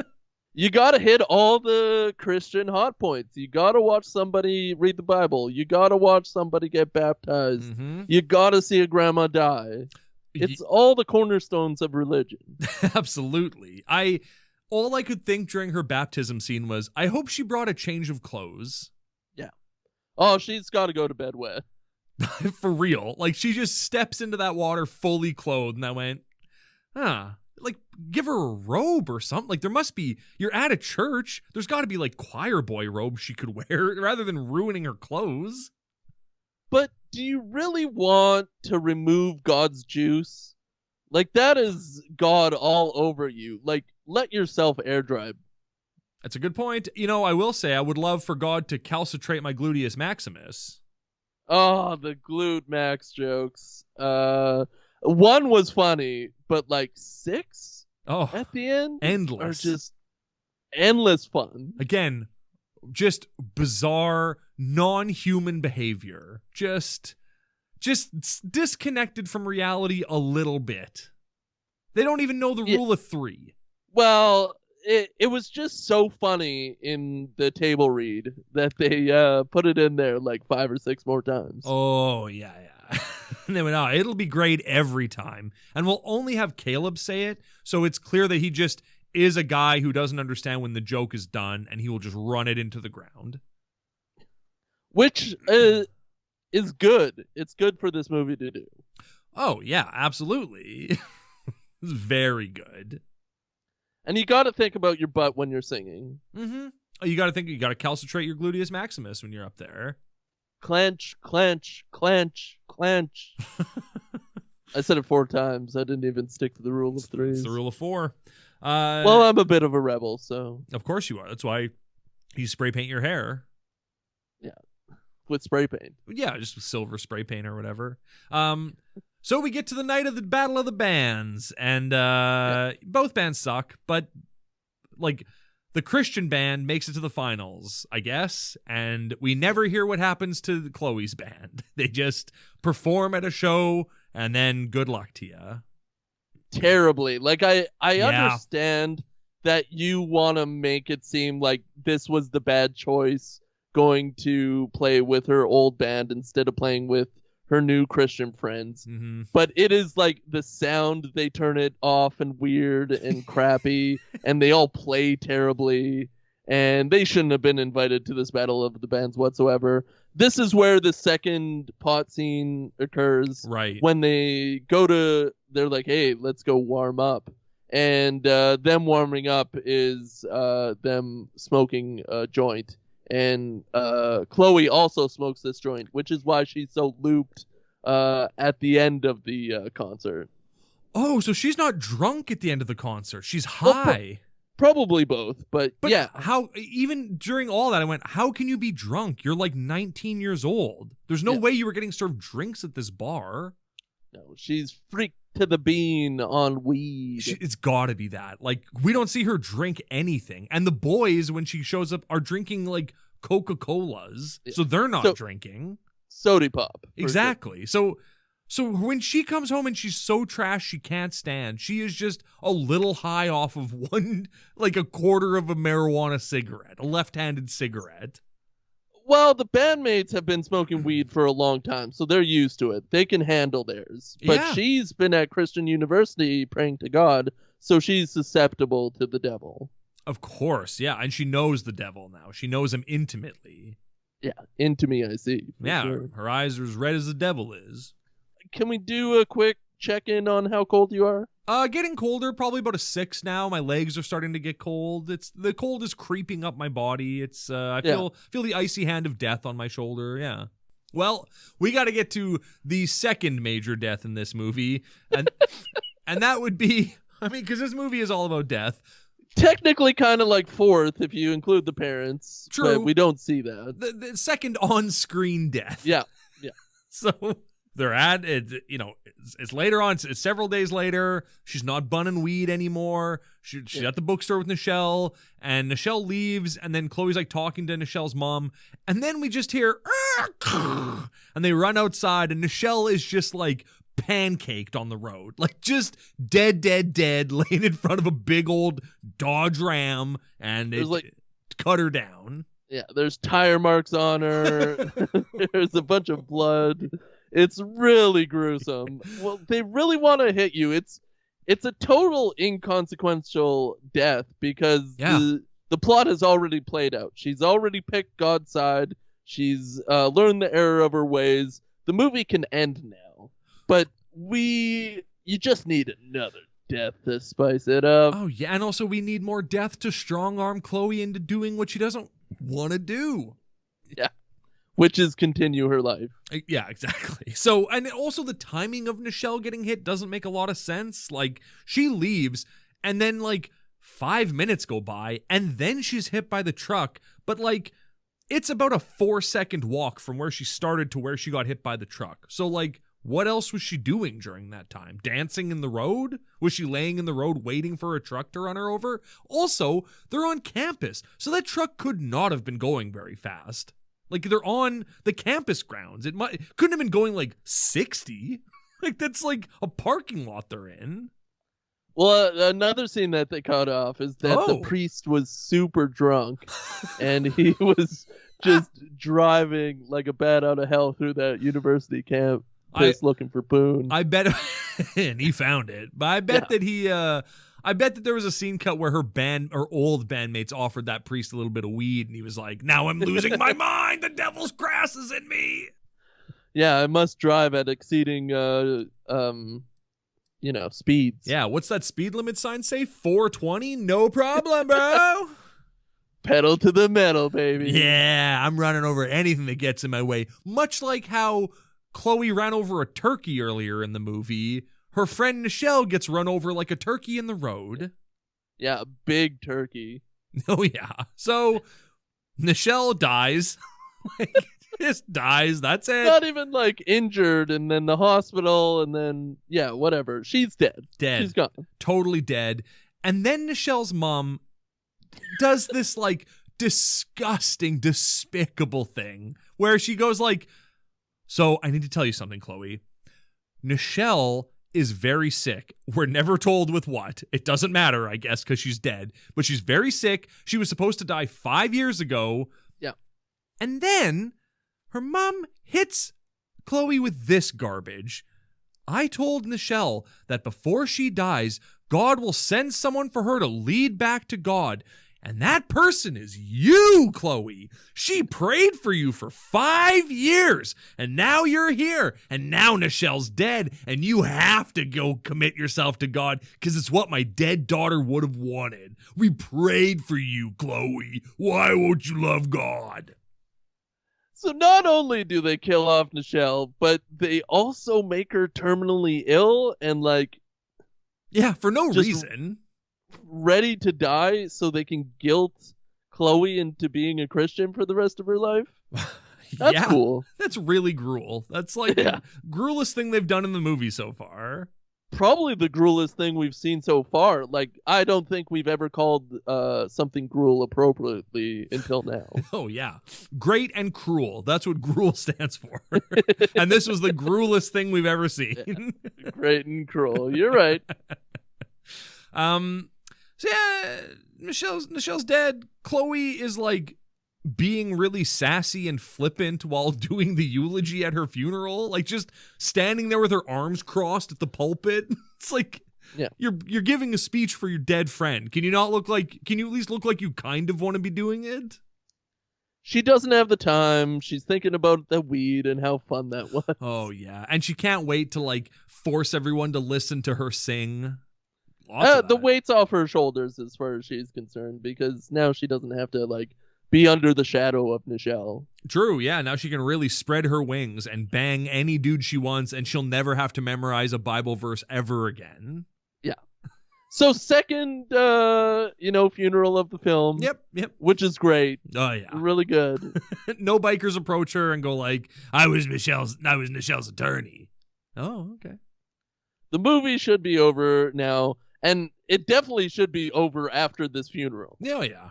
Speaker 2: You got to hit all the Christian hot points. You got to watch somebody read the Bible. You got to watch somebody get baptized.
Speaker 1: Mm-hmm.
Speaker 2: You got to see a grandma die. It's all the cornerstones of religion.
Speaker 1: Absolutely. All I could think during her baptism scene was, I hope she brought a change of clothes.
Speaker 2: Yeah. Oh, she's got to go to bed wet.
Speaker 1: For real. Like, she just steps into that water fully clothed, and I went, Huh. Like, give her a robe or something. Like, there must be, you're at a church. There's got to be, like, choir boy robes she could wear rather than ruining her clothes.
Speaker 2: But do you really want to remove God's juice? Like, that is God all over you. Like, let yourself air dry.
Speaker 1: That's a good point. You know, I will say I would love for God to calcitrate my gluteus maximus.
Speaker 2: Oh, the glute max jokes. One was funny, but like 6 at the end
Speaker 1: endless.
Speaker 2: are just endless fun.
Speaker 1: Again, just bizarre, non-human behavior. Just disconnected from reality a little bit. They don't even know the rule of 3.
Speaker 2: Well, it was just so funny in the table read that they put it in there like 5 or 6 more times.
Speaker 1: Oh, yeah. And they went, it'll be great every time. And we'll only have Caleb say it, so it's clear that he just is a guy who doesn't understand when the joke is done, and he will just run it into the ground.
Speaker 2: Which is good. It's good for this movie to do.
Speaker 1: Oh, yeah, absolutely. It's very good.
Speaker 2: And you got to think about your butt when you're singing.
Speaker 1: Mm-hmm. Oh, you got to calcitrate your gluteus maximus when you're up there.
Speaker 2: Clench, clench, clench, clench. I said it 4 times. I didn't even stick to the rule of 3.
Speaker 1: It's the rule of 4.
Speaker 2: Well, I'm a bit of a rebel, so.
Speaker 1: Of course you are. That's why you spray paint your hair.
Speaker 2: Yeah, with spray paint.
Speaker 1: Yeah, just with silver spray paint or whatever. So we get to the night of the Battle of the Bands, and both bands suck, but like the Christian band makes it to the finals, I guess, and we never hear what happens to Chloe's band. They just perform at a show, and then good luck to you.
Speaker 2: Terribly. Like, I understand that you want to make it seem like this was the bad choice, going to play with her old band instead of playing with her new Christian friends.
Speaker 1: Mm-hmm.
Speaker 2: But it is like the sound, they turn it off and weird and crappy, and they all play terribly, and they shouldn't have been invited to this Battle of the Bands whatsoever. This is where the second pot scene occurs.
Speaker 1: Right.
Speaker 2: When they go to, they're like, hey, let's go warm up. And them warming up is them smoking a joint. And Chloe also smokes this joint, which is why she's so looped at the end of the concert.
Speaker 1: Oh, so she's not drunk at the end of the concert. She's high.
Speaker 2: Probably both, but yeah.
Speaker 1: How, even during all that, I went, how can you be drunk? You're like 19 years old. There's no way you were getting served drinks at this bar.
Speaker 2: No, she's freaked to the bean on weed.
Speaker 1: It's gotta be that. Like, we don't see her drink anything. And the boys, when she shows up, are drinking like Coca-Colas. So they're not drinking.
Speaker 2: Soda pop.
Speaker 1: Exactly. Sure. So when she comes home and she's so trash she can't stand, she is just a little high off of like a quarter of a marijuana cigarette, a left-handed cigarette.
Speaker 2: Well, the bandmates have been smoking weed for a long time, so they're used to it. They can handle theirs. But she's been at Christian University praying to God, so she's susceptible to the devil.
Speaker 1: Of course, yeah. And she knows the devil now. She knows him intimately.
Speaker 2: Yeah, into me, I see.
Speaker 1: Yeah,
Speaker 2: sure.
Speaker 1: Her eyes are as red as the devil is.
Speaker 2: Can we do a quick check-in on how cold you are?
Speaker 1: Getting colder, probably about a 6 now. My legs are starting to get cold. The cold is creeping up my body. It's I feel the icy hand of death on my shoulder. Yeah. Well, we got to get to the second major death in this movie, and and that would be, I mean, because this movie is all about death.
Speaker 2: Technically, kind of like fourth if you include the parents.
Speaker 1: True.
Speaker 2: But we don't see that.
Speaker 1: The second on-screen death.
Speaker 2: Yeah.
Speaker 1: So they're at it, it's later on, it's several days later. She's not bunning weed anymore. She's at the bookstore with Nichelle, and Nichelle leaves, and then Chloe's like talking to Nichelle's mom, and then we just hear and they run outside, and Nichelle is just like pancaked on the road, like just dead, laying in front of a big old Dodge Ram, and it cut her down.
Speaker 2: Yeah, there's tire marks on her. There's a bunch of blood. It's really gruesome. Well, they really want to hit you. It's a total inconsequential death because the plot has already played out. She's already picked God's side. She's learned the error of her ways. The movie can end now, but you just need another death to spice it up.
Speaker 1: Oh, yeah. And also, we need more death to strong arm Chloe into doing what she doesn't want to do.
Speaker 2: Yeah. Which is continue her life.
Speaker 1: Yeah, exactly. So, and also the timing of Nichelle getting hit doesn't make a lot of sense. Like, she leaves, and then, like, 5 minutes go by, and then she's hit by the truck. But, like, it's about a 4-second walk from where she started to where she got hit by the truck. So, like, what else was she doing during that time? Dancing in the road? Was she laying in the road waiting for a truck to run her over? Also, they're on campus, so that truck could not have been going very fast. Like, they're on the campus grounds. It couldn't have been going, like, 60. Like, that's, like, a parking lot they're in.
Speaker 2: Well, another scene that they cut off is that the priest was super drunk, and he was just driving like a bat out of hell through that university camp, just looking for Boone.
Speaker 1: I bet, and he found it. But I bet that I bet that there was a scene cut where her old bandmates offered that priest a little bit of weed, and he was like, "Now I'm losing my mind. The devil's grass is in me."
Speaker 2: Yeah, I must drive at exceeding speeds.
Speaker 1: Yeah, what's that speed limit sign say? 420? No problem, bro.
Speaker 2: Pedal to the metal, baby.
Speaker 1: Yeah, I'm running over anything that gets in my way. Much like how Chloe ran over a turkey earlier in the movie, her friend Nichelle gets run over like a turkey in the road.
Speaker 2: Yeah, big turkey.
Speaker 1: Oh, yeah. So, Nichelle dies. Just dies. That's it.
Speaker 2: Not even like injured, and then the hospital, and then whatever. She's dead.
Speaker 1: Dead.
Speaker 2: She's gone.
Speaker 1: Totally dead. And then Nichelle's mom does this like disgusting, despicable thing where she goes like, "So I need to tell you something, Chloe. Nichelle is very sick. We're never told with what. It doesn't matter, I guess, because she's dead. But she's very sick. She was supposed to die 5 years ago."
Speaker 2: Yeah.
Speaker 1: And then her mom hits Chloe with this garbage. "I told Nichelle that before she dies, God will send someone for her to lead back to God. And that person is you, Chloe. She prayed for you for 5 years. And now you're here. And now Nichelle's dead. And you have to go commit yourself to God because it's what my dead daughter would have wanted. We prayed for you, Chloe. Why won't you love God?"
Speaker 2: So not only do they kill off Nichelle, but they also make her terminally ill and like...
Speaker 1: Yeah, for no reason.
Speaker 2: Ready to die so they can guilt Chloe into being a Christian for the rest of her life? That's cool.
Speaker 1: That's really gruel. That's like the gruelest thing they've done in the movie so far.
Speaker 2: Probably the gruelest thing we've seen so far. Like, I don't think we've ever called something gruel appropriately until now.
Speaker 1: Oh, yeah. Great and cruel. That's what gruel stands for. And this was the gruelest thing we've ever seen.
Speaker 2: Great and cruel. You're right.
Speaker 1: So yeah, Nichelle's dead. Chloe is like being really sassy and flippant while doing the eulogy at her funeral, like just standing there with her arms crossed at the pulpit. It's like, you're giving a speech for your dead friend. Can you at least look like you kind of want to be doing it?
Speaker 2: She doesn't have the time. She's thinking about the weed and how fun that was.
Speaker 1: Oh yeah, and she can't wait to like force everyone to listen to her sing.
Speaker 2: The weight's off her shoulders as far as she's concerned, because now she doesn't have to like be under the shadow of Nichelle.
Speaker 1: True, yeah. Now she can really spread her wings and bang any dude she wants, and she'll never have to memorize a Bible verse ever again.
Speaker 2: Yeah. So second, funeral of the film.
Speaker 1: Yep.
Speaker 2: Which is great.
Speaker 1: Oh yeah,
Speaker 2: really good.
Speaker 1: No bikers approach her and go like, I was Nichelle's attorney." Oh, okay.
Speaker 2: The movie should be over now. And it definitely should be over after this funeral.
Speaker 1: Oh, yeah.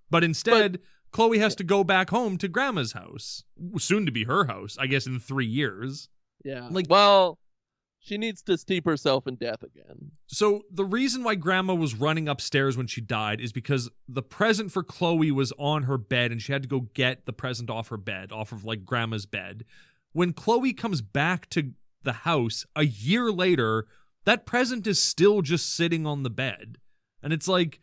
Speaker 1: But instead, Chloe has to go back home to Grandma's house. Soon to be her house, I guess in 3 years.
Speaker 2: Yeah. Well, she needs to steep herself in death again.
Speaker 1: So the reason why Grandma was running upstairs when she died is because the present for Chloe was on her bed and she had to go get the present off her bed, off of like Grandma's bed. When Chloe comes back to the house a year later, that present is still just sitting on the bed. And it's like,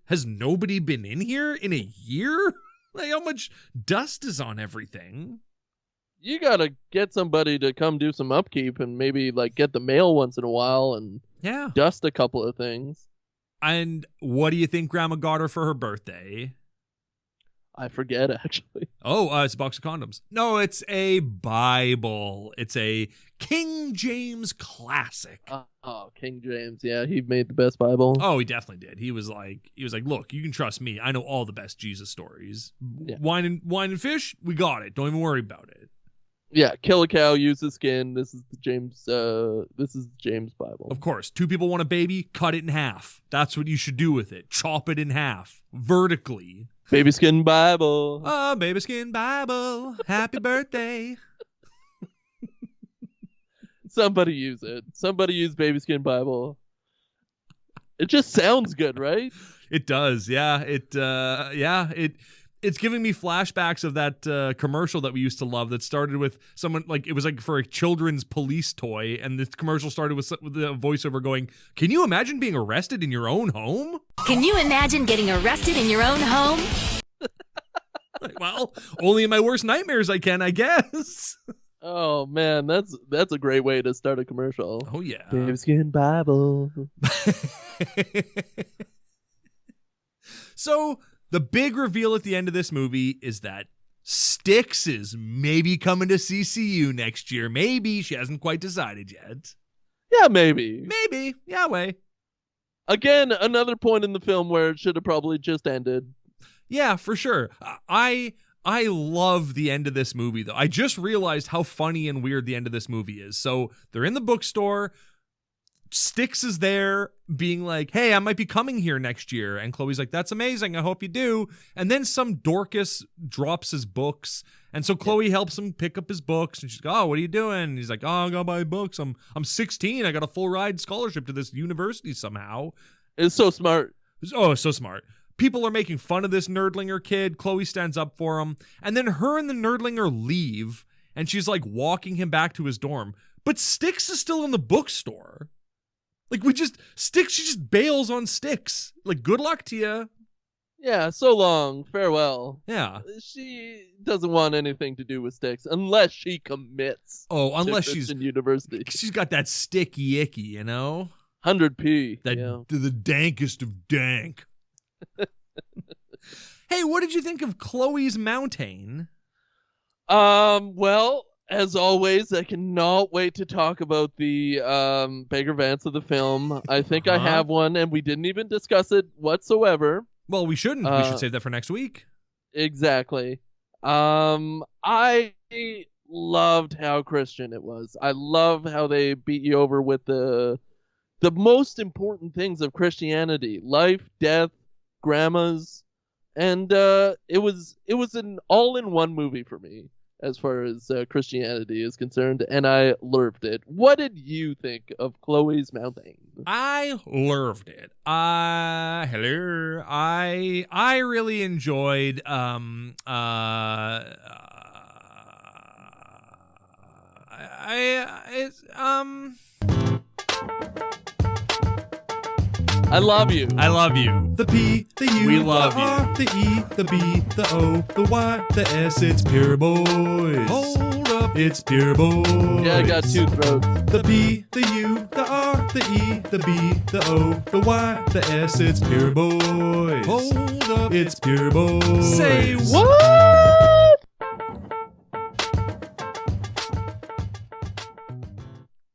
Speaker 1: has nobody been in here in a year? Like, how much dust is on everything?
Speaker 2: you gotta get somebody to come do some upkeep and maybe like get the mail once in a while and dust a couple of things.
Speaker 1: And what do you think Grandma got her for her birthday?
Speaker 2: I forget, actually.
Speaker 1: Oh, it's a box of condoms. No, it's a Bible. It's a King James classic.
Speaker 2: Oh, King James. Yeah, he made the best Bible.
Speaker 1: Oh, he definitely did. He was like, look, you can trust me. I know all the best Jesus stories. Yeah. Wine and fish, we got it. Don't even worry about it.
Speaker 2: Yeah, kill a cow, use the skin. This is the James Bible.
Speaker 1: Of course. 2 people want a baby, cut it in half. That's what you should do with it. Chop it in half vertically.
Speaker 2: Baby skin Bible.
Speaker 1: Oh, baby skin Bible. Happy birthday.
Speaker 2: Somebody use it. Somebody use baby skin Bible. It just sounds good, right?
Speaker 1: It does. Yeah. It's giving me flashbacks of that commercial that we used to love that started with someone like it was like for a children's police toy, and the commercial started with the voiceover going, "Can you imagine being arrested in your own home?
Speaker 4: Can you imagine getting arrested in your own home?"
Speaker 1: Like, well, only in my worst nightmares I can, I guess.
Speaker 2: Oh man, that's a great way to start a commercial.
Speaker 1: Oh yeah,
Speaker 2: baby skin Bible.
Speaker 1: So. The big reveal at the end of this movie is that Styx is maybe coming to CCU next year. Maybe. She hasn't quite decided yet.
Speaker 2: Yeah, maybe.
Speaker 1: Maybe. Yeah, way.
Speaker 2: Again, another point in the film where it should have probably just ended.
Speaker 1: Yeah, for sure. I love the end of this movie, though. I just realized how funny and weird the end of this movie is. So they're in the bookstore. Styx is there being like, hey, I might be coming here next year. And Chloe's like, that's amazing. I hope you do. And then some Dorcas drops his books. And so Chloe helps him pick up his books. And she's like, oh, what are you doing? And he's like, oh, I got my books. I'm 16. I got a full ride scholarship to this university somehow.
Speaker 2: It's so smart.
Speaker 1: Oh, so smart. People are making fun of this nerdlinger kid. Chloe stands up for him. And then her and the nerdlinger leave. And she's like walking him back to his dorm. But Styx is still in the bookstore. Like, Styx, she just bails on Styx. Like, good luck to you.
Speaker 2: Yeah, so long. Farewell.
Speaker 1: Yeah.
Speaker 2: She doesn't want anything to do with Styx unless she commits.
Speaker 1: Oh, unless she's
Speaker 2: in university.
Speaker 1: She's got that sticky icky, you know?
Speaker 2: 100p.
Speaker 1: The dankest of dank. Hey, what did you think of Chloe's mountain?
Speaker 2: Well, as always, I cannot wait to talk about the Beggar Vance of the film. I think I have one, and we didn't even discuss it whatsoever.
Speaker 1: Well, we shouldn't. We should save that for next week.
Speaker 2: Exactly. I loved how Christian it was. I love how they beat you over with the most important things of Christianity: life, death, grandmas, and it was an all-in-one movie for me as far as Christianity is concerned, and I loved it. What did you think of Chloe's mountain?
Speaker 1: I loved it. Hello. I really enjoyed
Speaker 2: I love you.
Speaker 1: I love you. The P, the U,
Speaker 2: we love
Speaker 1: the R, the E, the B, the O, the Y, the S. It's Pure Boys. Hold up, it's Pure Boys.
Speaker 2: Yeah, I got 2 throats.
Speaker 1: The P, the U, the R, the E, the B, the O, the Y, the S. It's Pure Boys. Hold up, it's Pure Boys.
Speaker 2: Say what?